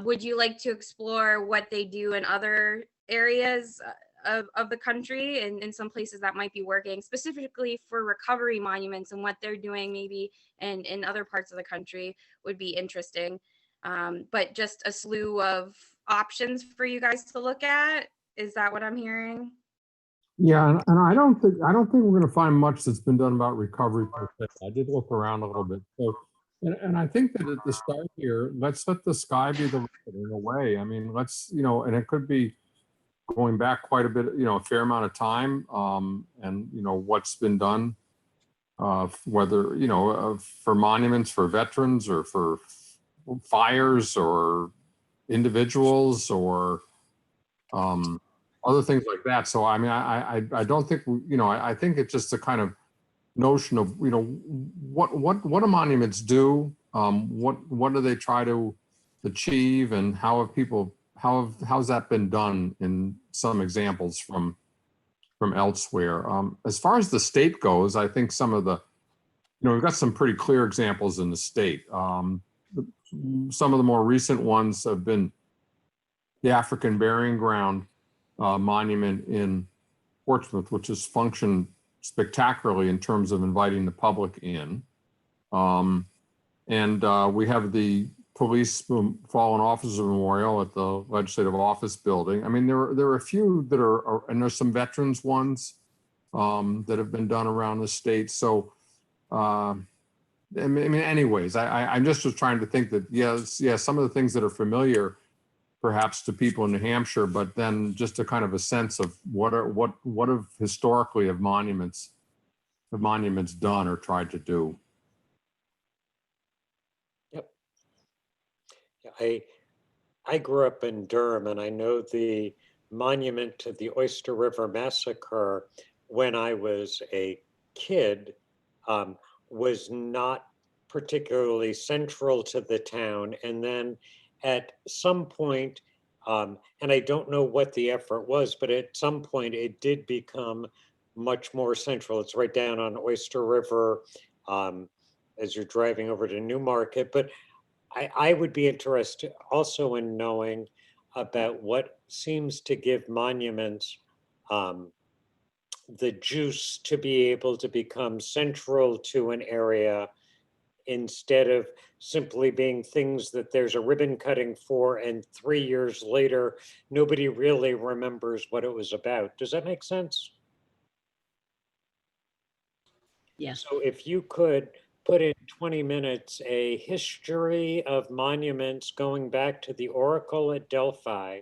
Would you like to explore what they do in other areas of the country, and in some places that might be working specifically for recovery monuments, and what they're doing maybe in other parts of the country would be interesting. But just a slew of options for you guys to look at. Is that what I'm hearing?
Yeah, and I don't think we're going to find much that's been done about recovery per se. I did look around a little bit. So, and I think that at the start here, let's let the sky be the limit in a way. I mean, let's, and it could be going back quite a bit, a fair amount of time, and what's been done, whether for monuments, for veterans, or for fires, or individuals, or other things like that. So I mean, I don't think I think it's just a kind of notion of what do monuments do, what do they try to achieve, and how's that been done in some examples from elsewhere. As far as the state goes, I think some of the we've got some pretty clear examples in the state. Some of the more recent ones have been the African Burying Ground monument in Portsmouth, which has functioned spectacularly in terms of inviting the public in. And we have the Police Fallen Officer Memorial at the Legislative Office Building. I mean, there are a few that are, and there's some veterans ones that have been done around the state. So, I mean, anyways, I'm just was trying to think that, yes, some of the things that are familiar perhaps to people in New Hampshire, but then just a kind of a sense of what have historically have monuments done or tried to do.
Yep. Yeah, I grew up in Durham, and I know the monument to the Oyster River Massacre when I was a kid was not particularly central to the town. And then at some point, and I don't know what the effort was, but at some point it did become much more central. It's right down on Oyster River as you're driving over to Newmarket. But I would be interested also in knowing about what seems to give monuments the juice to be able to become central to an area, instead of simply being things that there's a ribbon cutting for, and 3 years later, nobody really remembers what it was about. Does that make sense?
Yes.
So if you could put in 20 minutes a history of monuments going back to the Oracle at Delphi,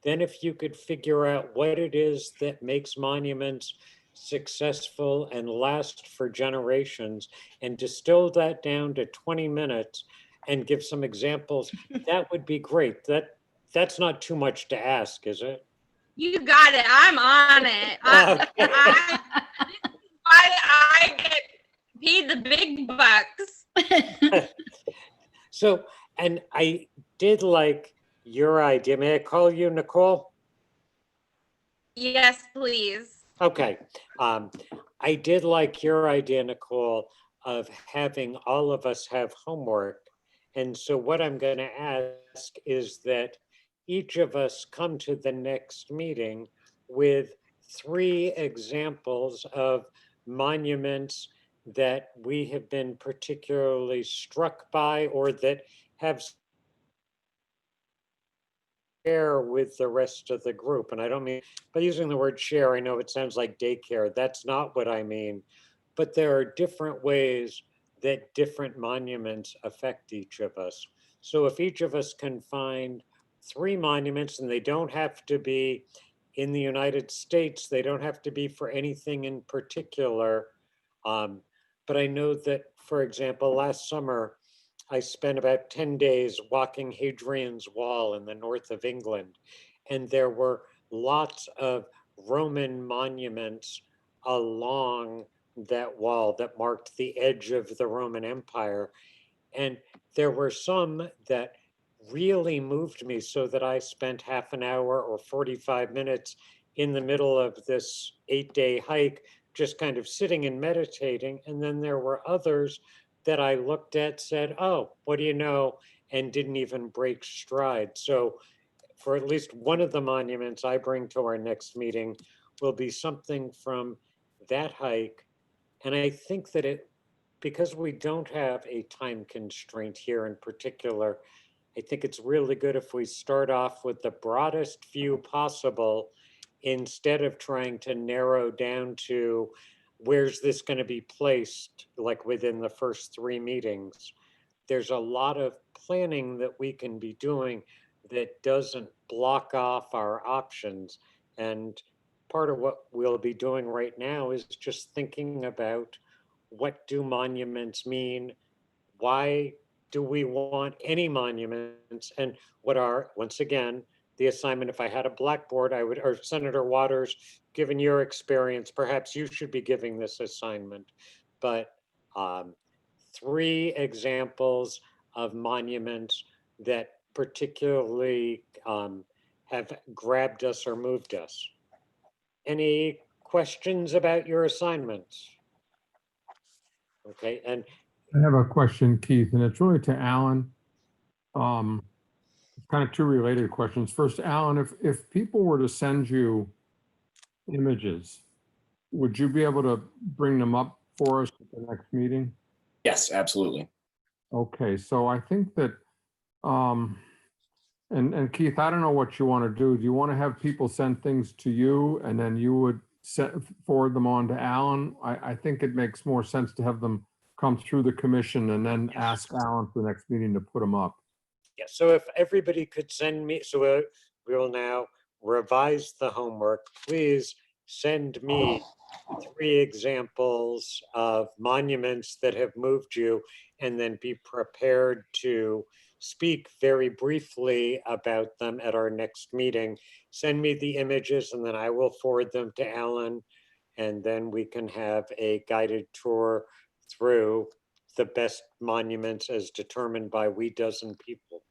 then if you could figure out what it is that makes monuments successful and last for generations, and distill that down to 20 minutes and give some examples, that would be great. That's not too much to ask, is it?
You got it. I'm on it. I get paid the big bucks.
So, and I did like your idea. May I call you Nicole?
Yes, please.
Okay. I did like your idea, Nicole, of having all of us have homework. And so what I'm going to ask is that each of us come to the next meeting with 3 examples of monuments that we have been particularly struck by or that have share with the rest of the group. And I don't mean by using the word share, I know it sounds like daycare. That's not what I mean. But there are different ways that different monuments affect each of us. So if each of us can find 3 monuments, and they don't have to be in the United States, they don't have to be for anything in particular. But I know that, for example, last summer, I spent about 10 days walking Hadrian's Wall in the north of England, and there were lots of Roman monuments along that wall that marked the edge of the Roman Empire. And there were some that really moved me so that I spent half an hour or 45 minutes in the middle of this 8-day hike, just kind of sitting and meditating. And then there were others that I looked at, said, oh, what do you know? And didn't even break stride. So for at least one of the monuments I bring to our next meeting will be something from that hike. And I think that because we don't have a time constraint here in particular, I think it's really good if we start off with the broadest view possible instead of trying to narrow down to where's this going to be placed, like within the first 3 meetings. There's a lot of planning that we can be doing that doesn't block off our options. And part of what we'll be doing right now is just thinking about what do monuments mean? Why do we want any monuments? And what are, once again, the assignment, if I had a blackboard, I would, or Senator Waters, given your experience, perhaps you should be giving this assignment. But 3 examples of monuments that particularly have grabbed us or moved us. Any questions about your assignments? Okay, and
I have a question, Keith, and it's really to Alan. It's kind of 2 related questions. First, Alan, if people were to send you images, would you be able to bring them up for us at the next meeting?
Yes, absolutely.
Okay, so I think that, and Keith, I don't know what you want to do. Do you want to have people send things to you and then you would forward them on to Alan? I think it makes more sense to have them come through the commission and then ask Alan for the next meeting to put them up.
yeah, so if everybody could send me, so we will now revise the homework. Please send me 3 examples of monuments that have moved you, and then be prepared to speak very briefly about them at our next meeting. Send me the images and then I will forward them to Alan, and then we can have a guided tour through the best monuments as determined by we dozen people.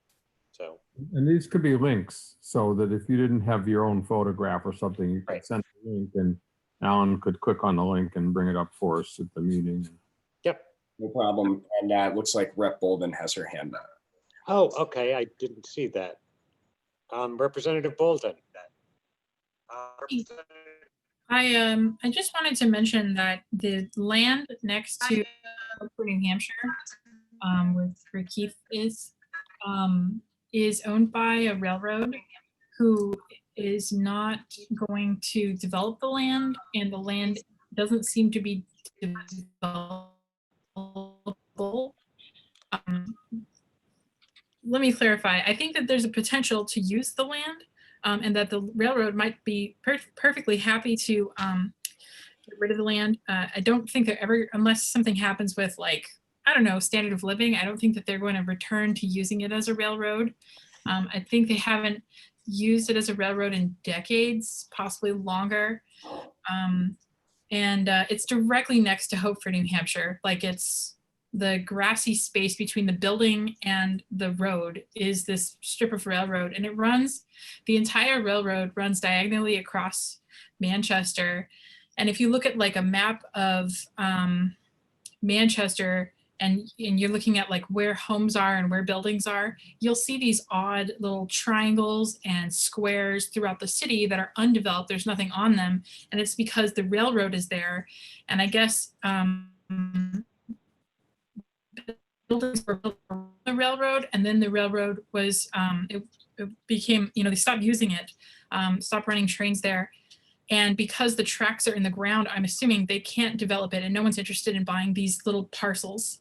So,
and these could be links so that if you didn't have your own photograph or something, you could
Right.
send a link and Alan could click on the link and bring it up for us at the meeting.
yep.
No problem. And it looks like Rep. Bolden has her hand up.
Oh, okay, I didn't see that. Representative Bolden.
I just wanted to mention that the land next to New Hampshire, where Keith is owned by a railroad who is not going to develop the land, and the land doesn't seem to be developable. Let me clarify. I think that there's a potential to use the land, and that the railroad might be perfectly happy to get rid of the land. I don't think that ever, unless something happens with, like, I don't know, standard of living, I don't think that they're going to return to using it as a railroad. I think they haven't used it as a railroad in decades, possibly longer. And it's directly next to Hope for New Hampshire. Like, it's the grassy space between the building and the road is this strip of railroad, and it runs, the entire railroad runs diagonally across Manchester. And if you look at like a map of Manchester, and you're looking at like where homes are and where buildings are, you'll see these odd little triangles and squares throughout the city that are undeveloped. There's nothing on them. And it's because the railroad is there. And I guess buildings were built around the railroad, and then the railroad was, it became, they stopped using it, stopped running trains there. And because the tracks are in the ground, I'm assuming they can't develop it, and no one's interested in buying these little parcels,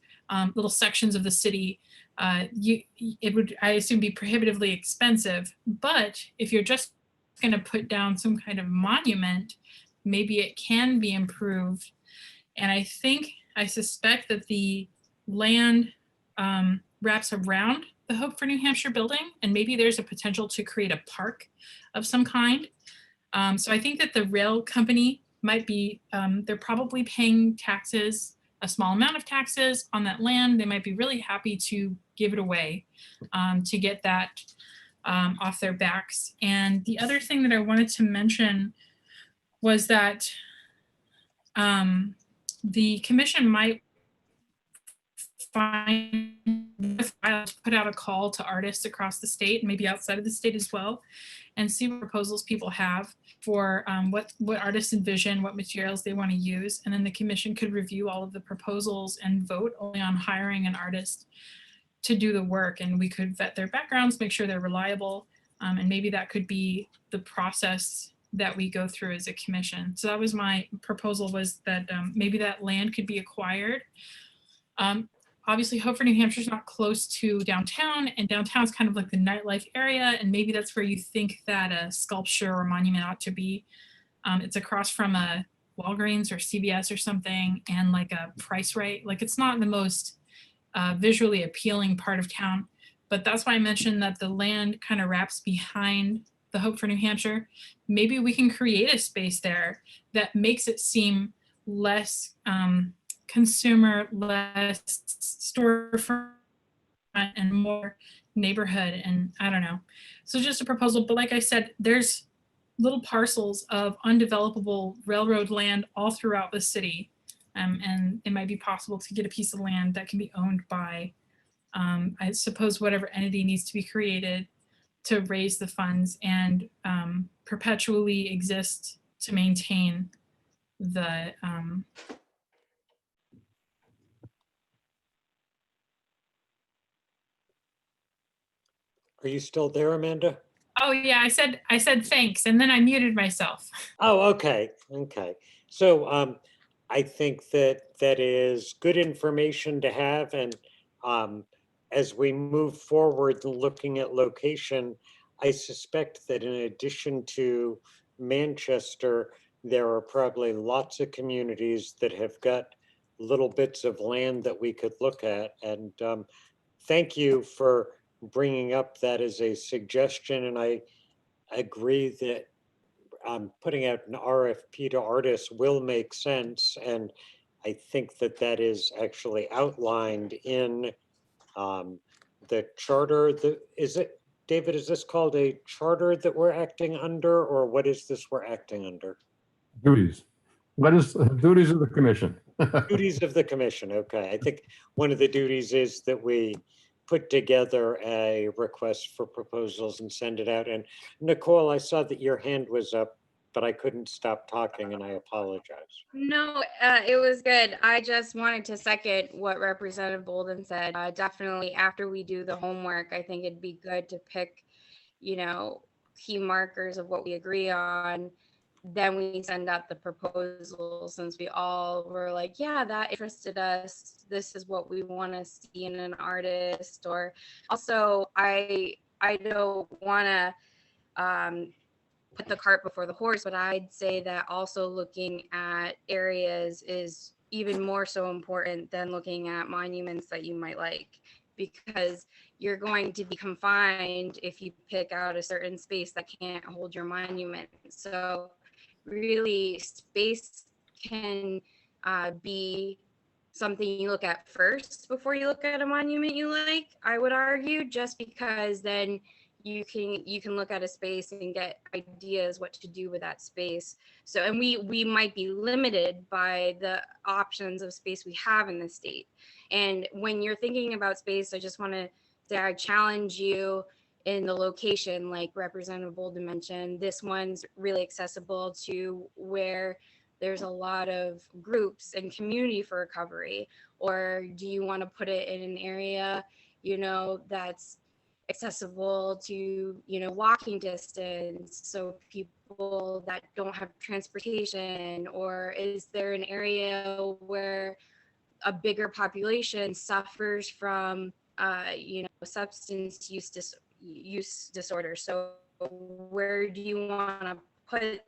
little sections of the city. It would, I assume, be prohibitively expensive. But if you're just going to put down some kind of monument, maybe it can be improved. And I suspect that the land wraps around the Hope for New Hampshire building, and maybe there's a potential to create a park of some kind. So I think that the rail company might be, they're probably paying taxes, a small amount of taxes on that land. They might be really happy to give it away to get that off their backs. And the other thing that I wanted to mention was that the commission might put out a call to artists across the state, maybe outside of the state as well, and see what proposals people have for what artists envision, what materials they want to use. And then the commission could review all of the proposals and vote only on hiring an artist to do the work. And we could vet their backgrounds, make sure they're reliable. And maybe that could be the process that we go through as a commission. So that was my proposal, was that maybe that land could be acquired. Obviously, Hope for New Hampshire is not close to downtown, and downtown is kind of like the nightlife area, and maybe that's where you think that a sculpture or monument ought to be. It's across from a Walgreens or CVS or something, and like a Price Right. Like, it's not the most visually appealing part of town, but that's why I mentioned that the land kind of wraps behind the Hope for New Hampshire. Maybe we can create a space there that makes it seem less consumer, less storefront, and more neighborhood. And I don't know. So just a proposal. But like I said, there's little parcels of undevelopable railroad land all throughout the city. And it might be possible to get a piece of land that can be owned by, I suppose, whatever entity needs to be created to raise the funds and perpetually exist to maintain the
Are you still there, Amanda?
Oh yeah, I said thanks, and then I muted myself.
Oh, okay. So I think that is good information to have. And as we move forward looking at location, I suspect that in addition to Manchester, there are probably lots of communities that have got little bits of land that we could look at. And thank you for bringing up that as a suggestion. And I agree that putting out an RFP to artists will make sense. And I think that that is actually outlined in the charter. David, is this called a charter that we're acting under, or what is this we're acting under?
Duties. What is duties of the commission?
Duties of the commission. Okay. I think one of the duties is that we put together a request for proposals and send it out. And Nicole, I saw that your hand was up, but I couldn't stop talking, and I apologize.
No, it was good. I just wanted to second what Representative Bolden said. Definitely after we do the homework, I think it'd be good to pick, key markers of what we agree on. Then we send out the proposal, since we all were like, yeah, that interested us. This is what we want to see in an artist. Or also, I don't want to put the cart before the horse, but I'd say that also looking at areas is even more so important than looking at monuments that you might like, because you're going to be confined if you pick out a certain space that can't hold your monument. So really, space can be something you look at first before you look at a monument you like, I would argue, just because then you can look at a space and get ideas what to do with that space. So, and we might be limited by the options of space we have in the state. And when you're thinking about space, I just want to say I challenge you in the location, like Representative Bolden mentioned. This one's really accessible to where there's a lot of groups and community for recovery. Or do you want to put it in an area, you know, that's accessible to, you know, walking distance, so people that don't have transportation? Or is there an area where a bigger population suffers from you know, substance use disorder? So where do you want to put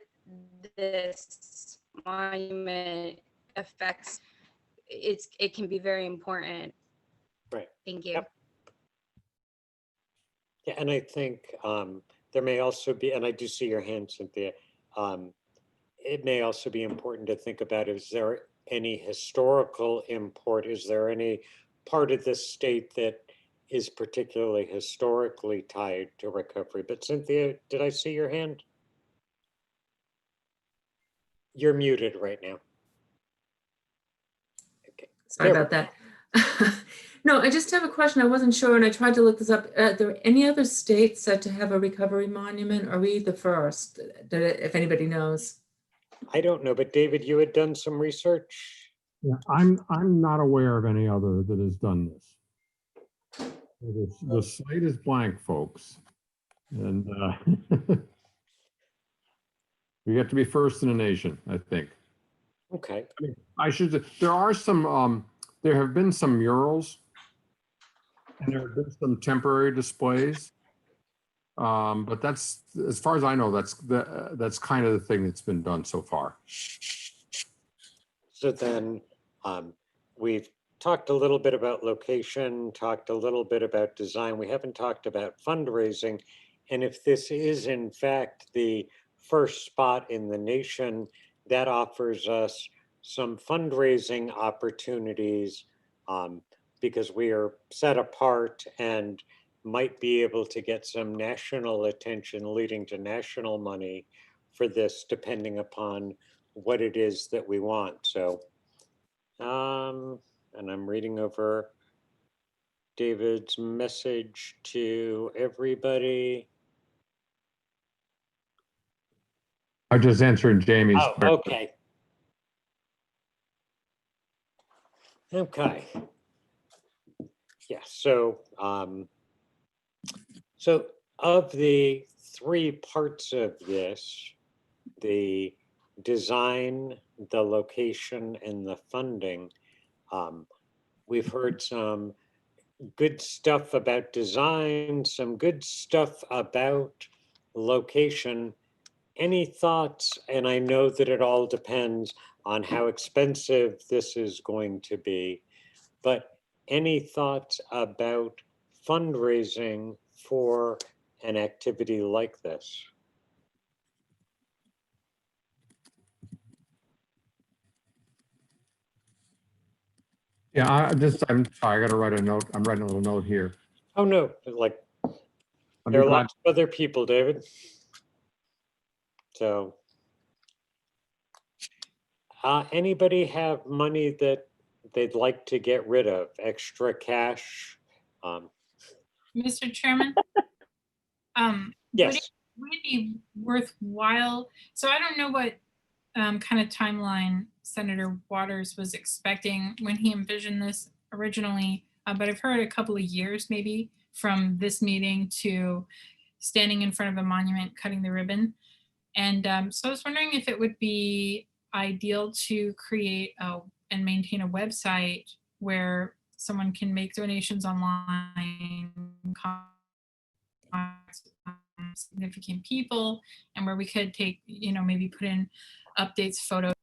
this monument? Affects, it can be very important.
Right.
Thank you.
Yep. Yeah, and I think there may also be, and I do see your hand, Cynthia, it may also be important to think about, is there any historical import? Is there any part of this state that is particularly historically tied to recovery? But Cynthia, did I see your hand? You're muted right now. Okay.
Sorry
There
about that. No, I just have a question. I wasn't sure, and I tried to look this up. Are there any other states set to have a recovery monument? Are we the first? If anybody knows.
I don't know, but David, you had done some research.
Yeah, I'm not aware of any other that has done this. The slate is blank, folks. And we get to be first in the nation, I think.
Okay.
I mean, I should, there are some, there have been some murals and there have been some temporary displays. But that's, as far as I know, that's kind of the thing that's been done so far.
So then we've talked a little bit about location, talked a little bit about design. We haven't talked about fundraising. And if this is in fact the first spot in the nation, that offers us some fundraising opportunities because we are set apart and might be able to get some national attention leading to national money for this, depending upon what it is that we want. So, and I'm reading over David's message to everybody.
I'm just answering Jamie's.
Oh, okay. Okay. Yeah, so so of the three parts of this, the design, the location, and the funding, we've heard some good stuff about design, some good stuff about location. Any thoughts? And I know that it all depends on how expensive this is going to be, but any thoughts about fundraising for an activity like this?
Yeah, I'm sorry, I gotta write a note. I'm writing a little note here.
Oh no, like there are lots of other people, David. So anybody have money that they'd like to get rid of, extra cash?
Mr. Chairman?
Yes.
Would it be worthwhile? So I don't know what kind of timeline Senator Waters was expecting when he envisioned this originally, but I've heard a couple of years maybe from this meeting to standing in front of a monument, cutting the ribbon. And so I was wondering if it would be ideal to create and maintain a website where someone can make donations online, significant people, and where we could take, you know, maybe put in updates, photos.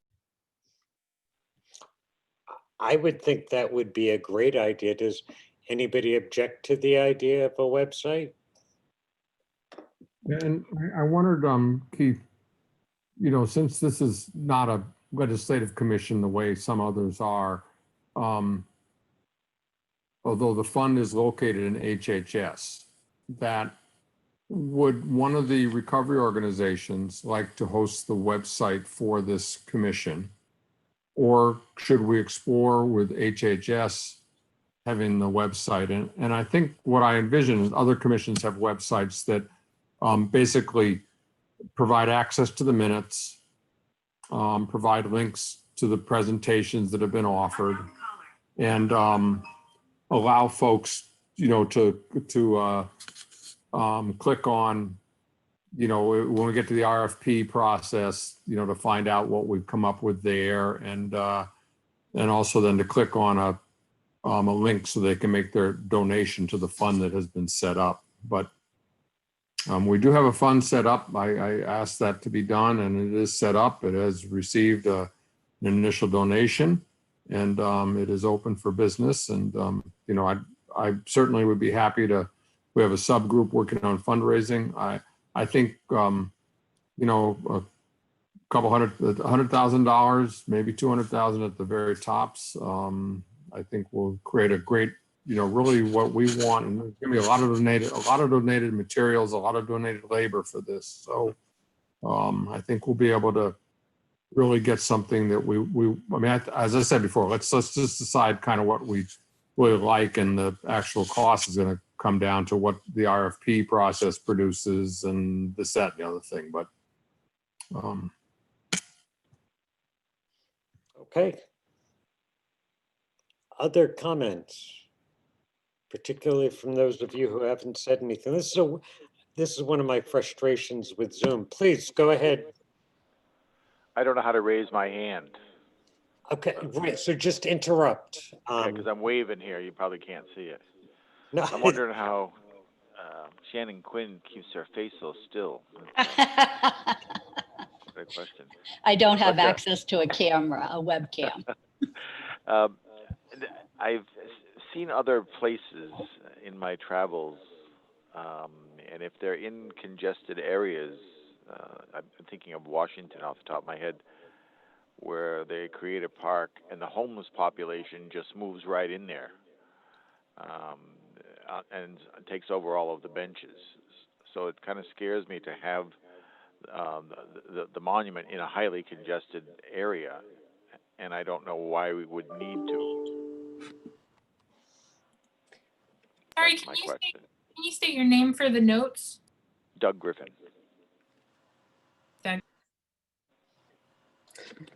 I would think that would be a great idea. Does anybody object to the idea of a website?
And I wondered, Keith, you know, since this is not a legislative commission the way some others are, although the fund is located in HHS, that would one of the recovery organizations like to host the website for this commission? Or should we explore with HHS having the website? And I think what I envision is other commissions have websites that basically provide access to the minutes, provide links to the presentations that have been offered, and allow folks, to click on, when we get to the RFP process, to find out what we've come up with there, and also then to click on a link so they can make their donation to the fund that has been set up. But we do have a fund set up. I asked that to be done, and it is set up. It has received an initial donation, and it is open for business. And I certainly would be happy to. We have a subgroup working on fundraising. I think a couple $100,000, maybe 200,000 at the very tops. I think will create a great, really what we want. And there's going to be a lot of donated materials, a lot of donated labor for this. So I think we'll be able to really get something that as I said before, let's just decide kind of what we really like, and the actual cost is going to come down to what the RFP process produces and this, that, and the other thing. But
okay. Other comments, particularly from those of you who haven't said anything. This is one of my frustrations with Zoom. Please go ahead.
I don't know how to raise my hand.
Okay, right. So just interrupt.
Because I'm waving here. You probably can't see it.
No,
I'm wondering how Shannon Quinn keeps her face so still. Great question.
I don't have access to a camera, a webcam.
I've seen other places in my travels, and if they're in congested areas, I'm thinking of Washington off the top of my head, where they create a park and the homeless population just moves right in there and takes over all of the benches. So it kind of scares me to have the monument in a highly congested area, and I don't know why we would need to.
Sorry,
That's
can
my
you state your name for the notes?
Doug Griffin.
Doug.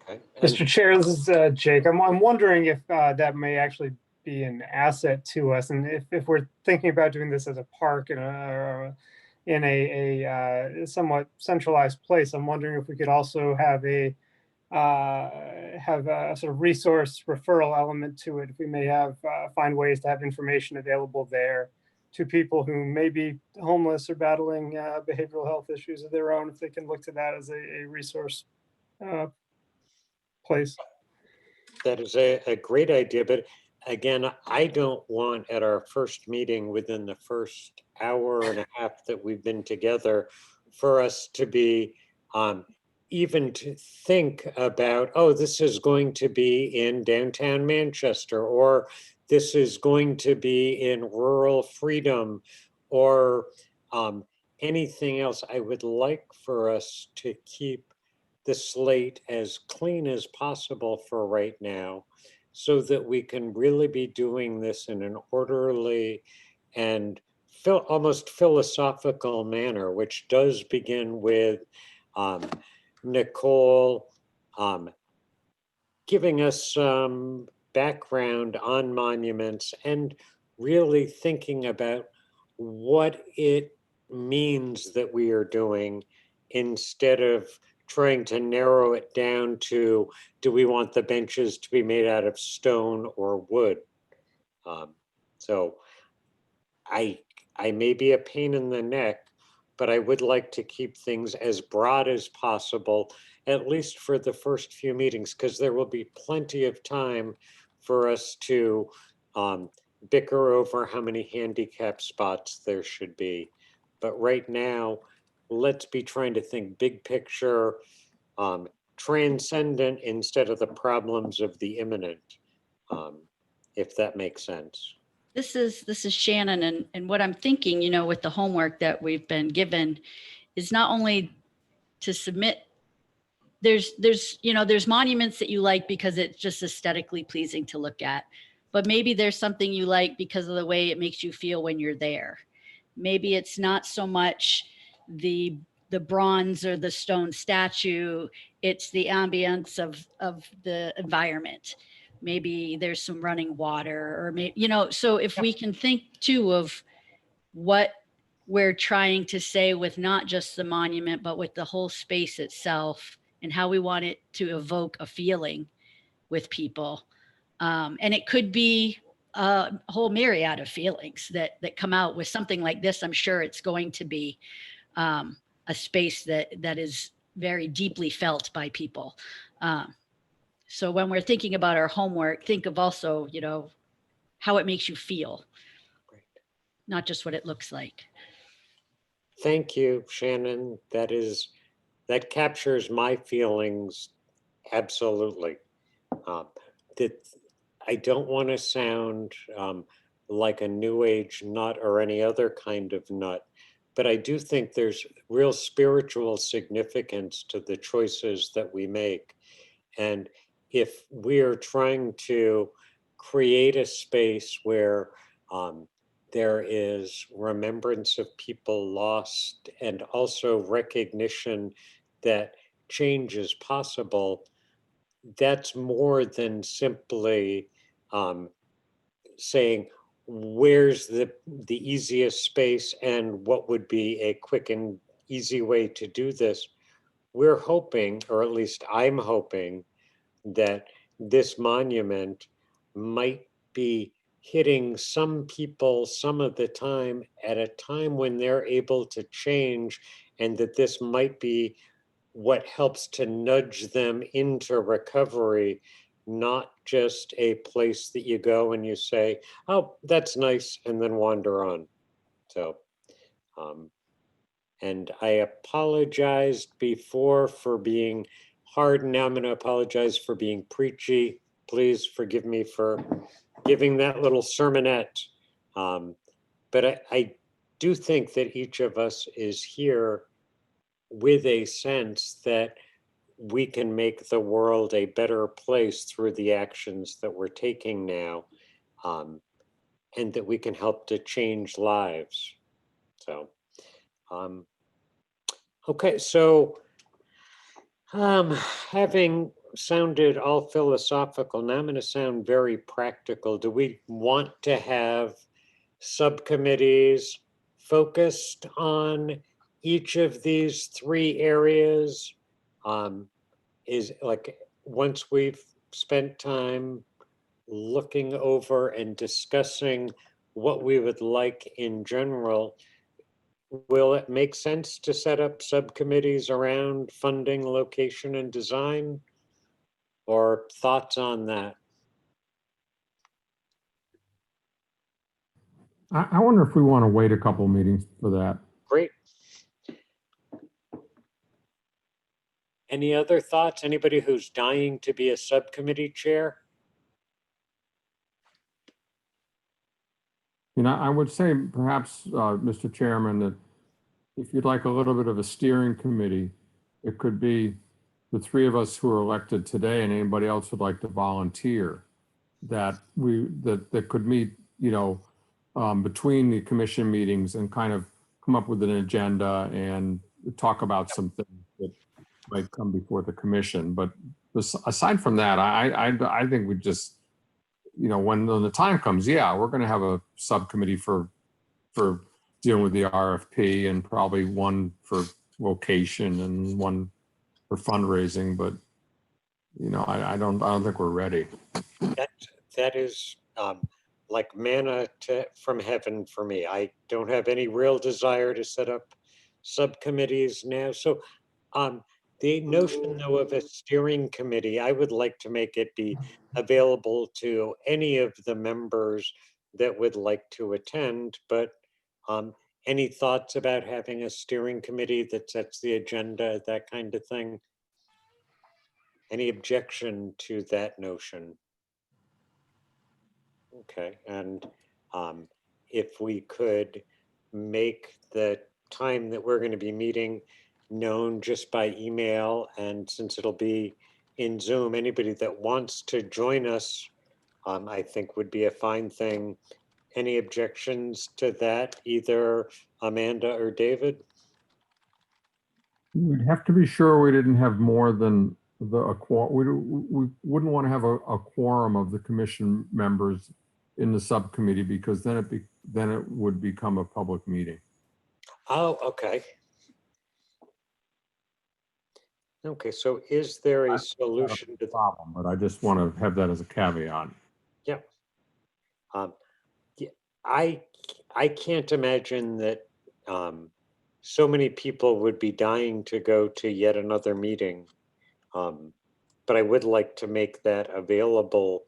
okay.
Mr. Chair, this is Jake. I'm wondering if that may actually be an asset to us, and if we're thinking about doing this as a park in a somewhat centralized place, I'm wondering if we could also have a sort of resource referral element to it. If we may find ways to have information available there to people who may be homeless or battling behavioral health issues of their own, if they can look to that as a resource place.
That is a great idea, but again, I don't want at our first meeting within the first hour and a half that we've been together for us to be even to think about, oh, this is going to be in downtown Manchester, or this is going to be in rural Freedom, or anything else. I would like for us to keep the slate as clean as possible for right now, so that we can really be doing this in an orderly and almost philosophical manner, which does begin with Nicole giving us some background on monuments and really thinking about what it means that we are doing, instead of trying to narrow it down to, do we want the benches to be made out of stone or wood? So I may be a pain in the neck, but I would like to keep things as broad as possible, at least for the first few meetings, because there will be plenty of time for us to bicker over how many handicap spots there should be. But right now, let's be trying to think big picture, transcendent instead of the problems of the imminent, if that makes sense.
This is Shannon, and what I'm thinking, with the homework that we've been given is not only to submit. There's monuments that you like because it's just aesthetically pleasing to look at, but maybe there's something you like because of the way it makes you feel when you're there. Maybe it's not so much the bronze or the stone statue, it's the ambience of the environment. Maybe there's some running water, or maybe, so if we can think too of what we're trying to say with not just the monument, but with the whole space itself, and how we want it to evoke a feeling with people. And it could be a whole myriad of feelings that come out with something like this. I'm sure it's going to be a space that is very deeply felt by people. So when we're thinking about our homework, think of also, how it makes you feel, not just what it looks like.
Thank you, Shannon. That captures my feelings absolutely. That I don't want to sound like a new age nut or any other kind of nut, but I do think there's real spiritual significance to the choices that we make. And if we're trying to create a space where there is remembrance of people lost and also recognition that change is possible, that's more than simply saying, where's the easiest space and what would be a quick and easy way to do this. We're hoping, or at least I'm hoping, that this monument might be hitting some people some of the time at a time when they're able to change, and that this might be what helps to nudge them into recovery, not just a place that you go and you say, oh, that's nice, and then wander on. So, and I apologized before for being hard. Now I'm going to apologize for being preachy. Please forgive me for giving that little sermonette. But I do think that each of us is here with a sense that we can make the world a better place through the actions that we're taking now, and that we can help to change lives. So, okay, so having sounded all philosophical, now I'm going to sound very practical. Do we want to have subcommittees focused on each of these three areas? Is like, once we've spent time looking over and discussing what we would like in general, will it make sense to set up subcommittees around funding, location, and design? Or thoughts on that?
I wonder if we want to wait a couple meetings for that.
Great. Any other thoughts? Anybody who's dying to be a subcommittee chair?
I would say perhaps, Mr. Chairman, that if you'd like a little bit of a steering committee, it could be the three of us who are elected today and anybody else who'd like to volunteer, that could meet, between the commission meetings and kind of come up with an agenda and talk about some things that might come before the commission. But aside from that, I think we just, when the time comes, yeah, we're going to have a subcommittee for dealing with the RFP, and probably one for location and one for fundraising. But I don't think we're ready.
That is like manna from heaven for me. I don't have any real desire to set up subcommittees now. So the notion, though, of a steering committee, I would like to make it be available to any of the members that would like to attend. But any thoughts about having a steering committee that sets the agenda, that kind of thing? Any objection to that notion? Okay, and if we could make the time that we're going to be meeting known just by email, and since it'll be in Zoom, anybody that wants to join us, I think would be a fine thing. Any objections to that, either Amanda or David?
We'd have to be sure we didn't have more than a quorum. We wouldn't want to have a quorum of the commission members in the subcommittee, because then it would become a public meeting.
Oh, okay. Okay, so is there a solution to the
problem? But I just want to have that as a caveat.
Yeah. Yeah, I can't imagine that so many people would be dying to go to yet another meeting. But I would like to make that available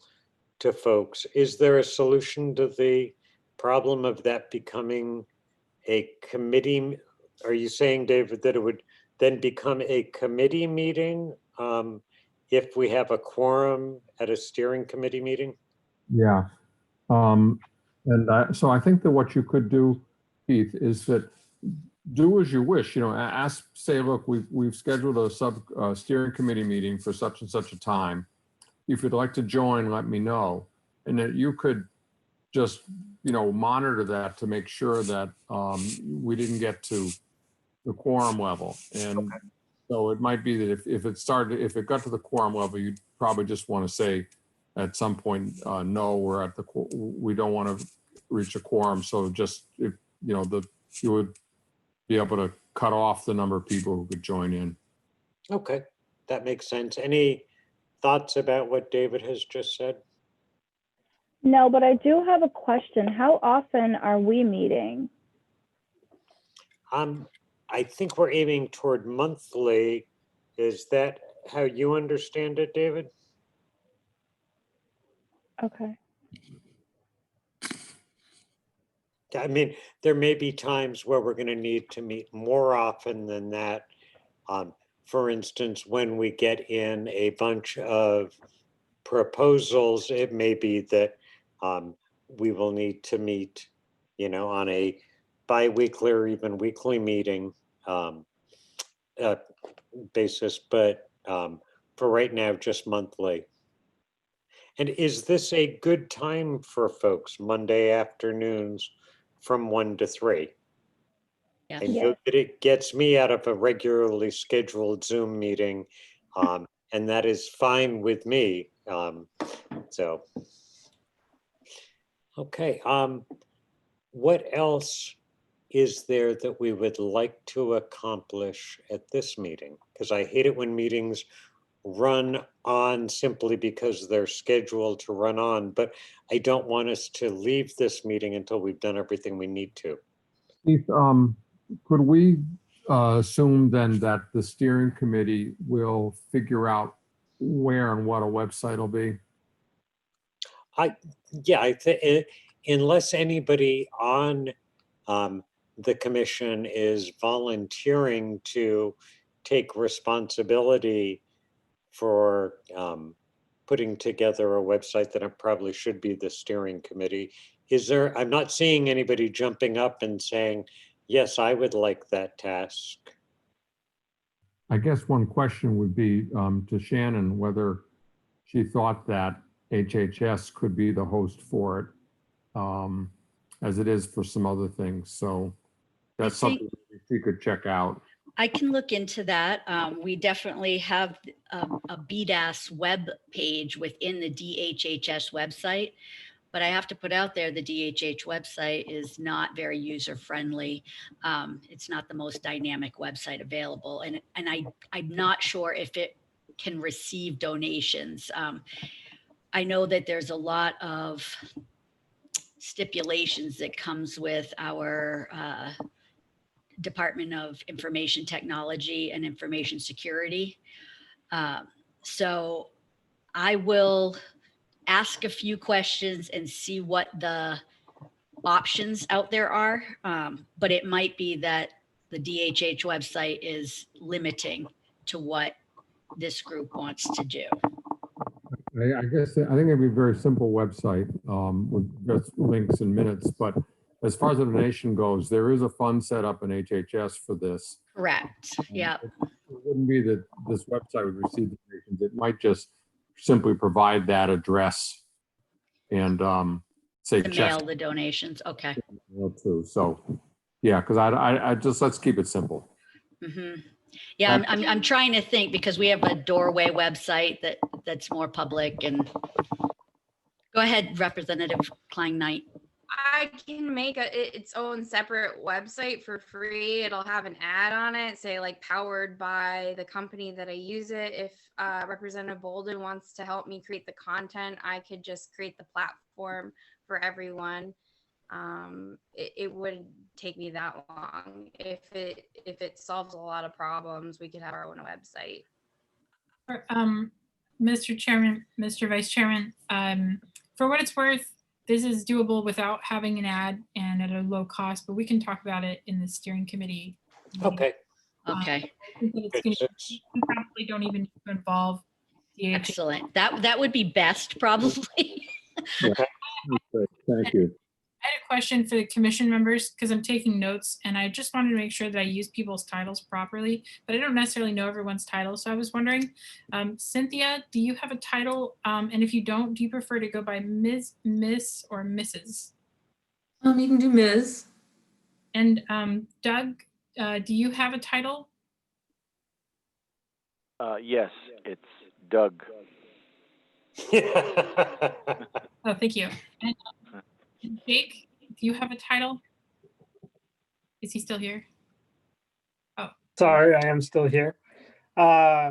to folks. Is there a solution to the problem of that becoming a committee? Are you saying, David, that it would then become a committee meeting if we have a quorum at a steering committee meeting?
Yeah. So I think that what you could do, Keith, is that do as you wish. Ask, say, look, we've scheduled a steering committee meeting for such and such a time. If you'd like to join, let me know. And that you could just, monitor that to make sure that we didn't get to the quorum level. And so it might be that if it got to the quorum level, you'd probably just want to say at some point, no, we don't want to reach a quorum. So just, you would be able to cut off the number of people who could join in.
Okay, that makes sense. Any thoughts about what David has just said?
No, but I do have a question. How often are we meeting?
I think we're aiming toward monthly. Is that how you understand it, David?
Okay.
I mean, there may be times where we're going to need to meet more often than that. For instance, when we get in a bunch of proposals, it may be that we will need to meet, on a bi-weekly or even weekly meeting basis, but for right now, just monthly. And is this a good time for folks, Monday afternoons from 1 to 3?
Yes.
I know that it gets me out of a regularly scheduled Zoom meeting, and that is fine with me. So, okay. What else is there that we would like to accomplish at this meeting? Because I hate it when meetings run on simply because they're scheduled to run on, but I don't want us to leave this meeting until we've done everything we need to.
Keith, could we assume then that the steering committee will figure out where and what a website will be?
I think unless anybody on the commission is volunteering to take responsibility for putting together a website, then it probably should be the steering committee. I'm not seeing anybody jumping up and saying, yes, I would like that task.
I guess one question would be to Shannon, whether she thought that HHS could be the host for it, as it is for some other things. So that's something she could check out.
I can look into that. We definitely have a BDAS web page within the DHHS website, but I have to put out there the DHH website is not very user friendly. It's not the most dynamic website available, and I'm not sure if it can receive donations. I know that there's a lot of stipulations that comes with our Department of Information Technology and Information Security. So I will ask a few questions and see what the options out there are. But it might be that the DHH website is limiting to what this group wants to do.
I guess, I think it'd be a very simple website with just links and minutes, but as far as the donation goes, there is a fund set up in HHS for this.
Correct. Yeah.
It wouldn't be that this website would receive donations. It might just simply provide that address and say
To
check
mail the donations. Okay.
too. So, yeah, because I just, let's keep it simple.
Hmm. Yeah, I'm trying to think because we have a doorway website that's more public and go ahead, Representative Klein Knight.
I can make its own separate website for free. It'll have an ad on it, say like powered by the company that I use it. If Representative Bolden wants to help me create the content, I could just create the platform for everyone. It wouldn't take me that long. If it solves a lot of problems, we could have our own website.
Mr. Chairman, Mr. Vice Chairman, for what it's worth, this is doable without having an ad and at a low cost, but we can talk about it in the steering committee.
Okay.
Okay.
I think that it's gonna, we probably don't even need to involve the
Excellent. That would be best probably.
Okay.
Thank you.
I had a question for the commission members because I'm taking notes and I just wanted to make sure that I use people's titles properly, but I don't necessarily know everyone's title. So I was wondering, Cynthia, do you have a title? And if you don't, do you prefer to go by Ms., Miss, or Mrs.?
You can do Ms.
And Doug, do you have a title?
Yes, it's Doug.
Oh, thank you. And Jake, do you have a title? Is he still here? Oh,
Sorry, I am still here. Yeah,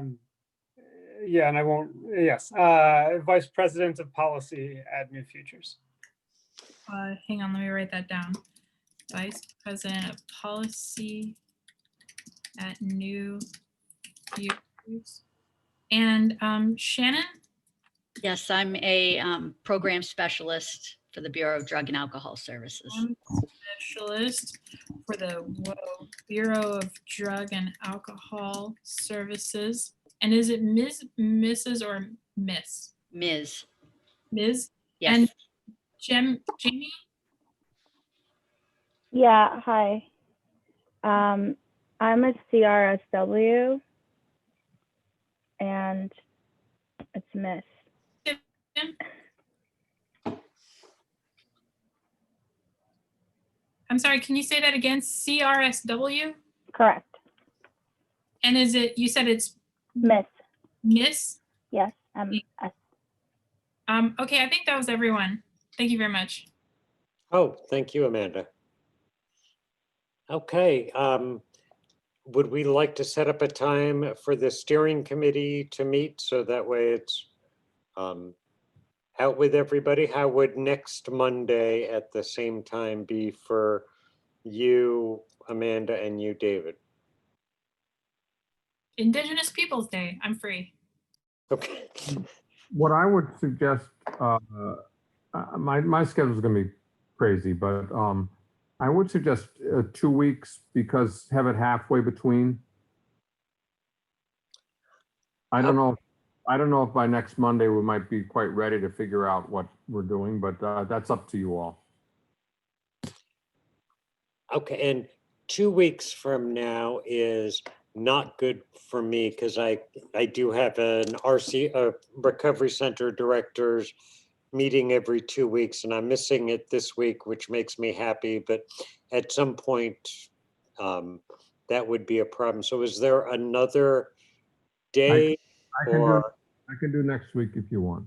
and I won't, yes, Vice President of Policy at New Futures.
hang on, let me write that down. Vice President of Policy at New Futures. And Shannon?
Yes, I'm a program specialist for the Bureau of Drug and Alcohol Services.
Specialist for the Bureau of Drug and Alcohol Services. And is it Ms., Mrs., or Miss?
Ms.
Ms.?
Yes.
And Jamie?
Yeah, hi. I'm a CRSW and it's Miss.
I'm sorry, can you say that again? CRSW?
Correct.
And is it, you said it's
Miss.
Miss?
Yes, MS.
Okay, I think that was everyone. Thank you very much.
Oh, thank you, Amanda. Okay, would we like to set up a time for the steering committee to meet so that way it's out with everybody? How would next Monday at the same time be for you, Amanda, and you, David?
Indigenous Peoples Day. I'm free.
Okay.
What I would suggest, my schedule is going to be crazy, but I would suggest 2 weeks because have it halfway between. I don't know if by next Monday we might be quite ready to figure out what we're doing, but that's up to you all.
Okay, and 2 weeks from now is not good for me because I do have an recovery center directors meeting every 2 weeks and I'm missing it this week, which makes me happy, but at some point that would be a problem. So is there another day
I can do next week if you want.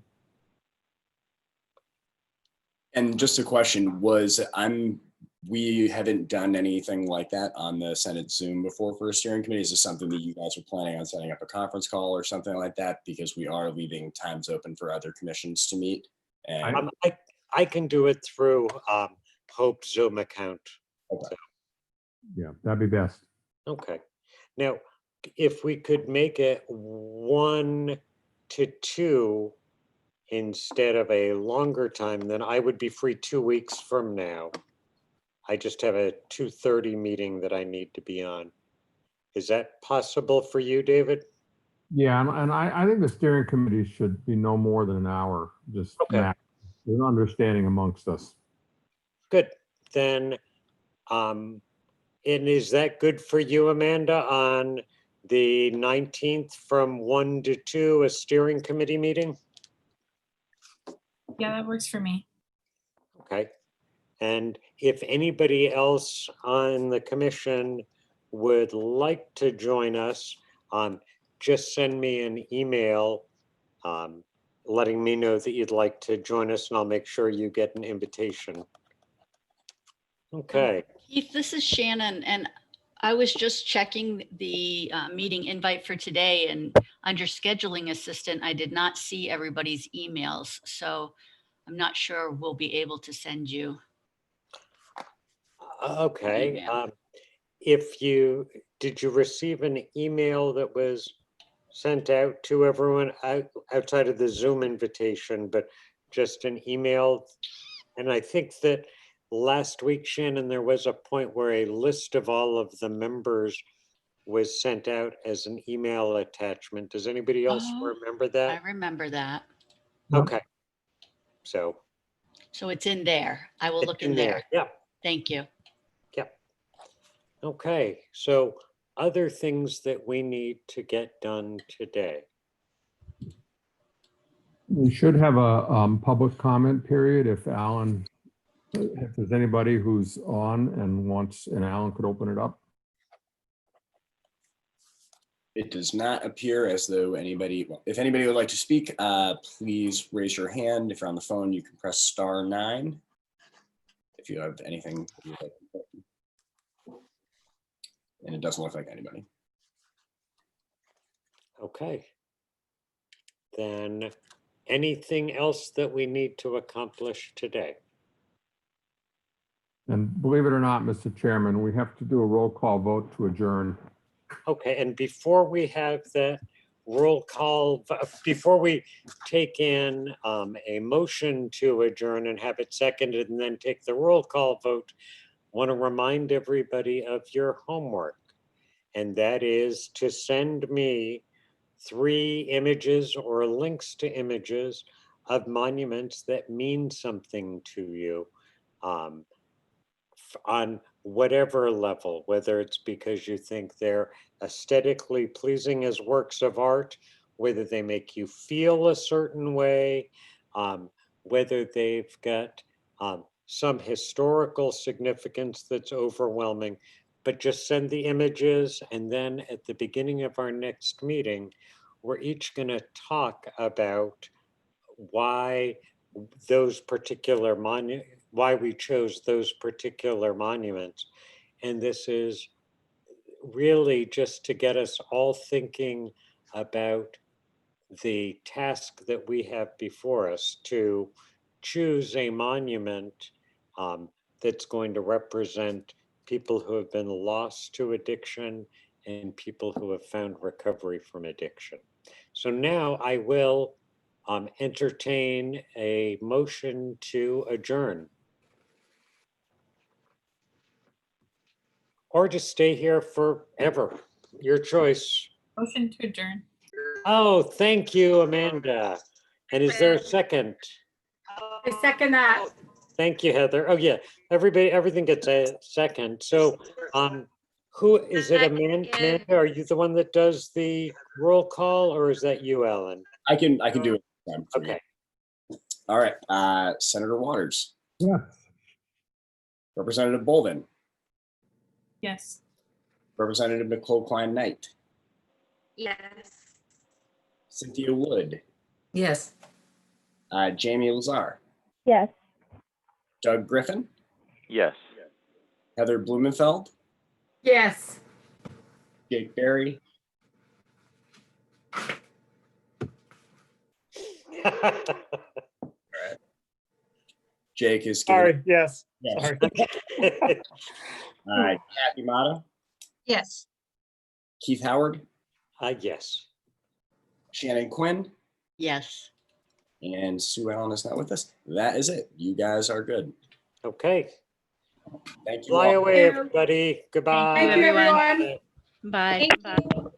And just a question we haven't done anything like that on the Senate Zoom before for a steering committee. Is this something that you guys are planning on setting up a conference call or something like that? Because we are leaving times open for other commissions to meet. And
I can do it through Hope's Zoom account.
Okay.
So.
Yeah, that'd be best.
Okay. Now, if we could make it 1 to 2 instead of a longer time, then I would be free 2 weeks from now. I just have a 2:30 meeting that I need to be on. Is that possible for you, David?
Yeah, and I think the steering committee should be no more than an hour, just
Okay.
max. There's an understanding amongst us.
Good. Then, and is that good for you, Amanda, on the 19th from 1 to 2, a steering committee meeting?
Yeah, that works for me.
Okay. And if anybody else on the commission would like to join us, just send me an email letting me know that you'd like to join us, and I'll make sure you get an invitation. Okay.
Keith, this is Shannon, and I was just checking the meeting invite for today, and under scheduling assistant, I did not see everybody's emails. So I'm not sure we'll be able to send you.
Okay.
Email.
Did you receive an email that was sent out to everyone outside of the Zoom invitation, but just an email? And I think that last week, Shannon, there was a point where a list of all of the members was sent out as an email attachment. Does anybody else
Oh,
remember
I
that?
remember that.
Okay. So
So it's in there. I will look in there.
Yeah.
Thank you.
Yep. Okay. So other things that we need to get done today.
We should have a public comment period if Alan, if there's anybody who's on and wants, and Alan could open it up.
It does not appear as though anybody, well, if anybody would like to speak, please raise your hand. If you're on the phone, you can press *9. If you have anything that you'd like to say. And it doesn't look like anybody.
Okay. Then anything else that we need to accomplish today?
And believe it or not, Mr. Chairman, we have to do a roll call vote to adjourn.
Okay, and before we have the roll call, before we take in a motion to adjourn and have it seconded and then take the roll call vote, want to remind everybody of your homework. And that is to send me 3 images or links to images of monuments that mean something to you on whatever level, whether it's because you think they're aesthetically pleasing as works of art, whether they make you feel a certain way, whether they've got some historical significance that's overwhelming, but just send the images. And then at the beginning of our next meeting, we're each going to talk about why those particular why we chose those particular monuments. And this is really just to get us all thinking about the task that we have before us to choose a monument that's going to represent people who have been lost to addiction and people who have found recovery from addiction. So now I will entertain a motion to adjourn. Or just stay here forever, your choice.
Motion to adjourn.
Oh, thank you, Amanda. And is there a second?
I second that.
Thank you, Heather. Oh yeah, everything gets a second. So who is it, Amanda? Are you the one that does the roll call, or is that you, Alan?
I can do it.
Okay.
All right. Senator Waters.
Yes.
Representative Bolden.
Yes.
Representative Nicole Klein-Knight.
Yes.
Cynthia Wood.
Yes.
Jamie Lazar.
Yes.
Doug Griffin.
Yes.
Heather Blumenfeld.
Yes.
Jake Berry. Jake is
Sorry, yes.
Yes.
Sorry.
Kathy Mata.
Yes.
Keith Howard.
Yes.
Shannon Quinn.
Yes.
And Sue Allen is not with us. That is it. You guys are good.
Okay.
Thank you
Fly
all.
away, everybody. Goodbye.
Thank you,
everyone.
everyone.
Bye.
Thank you.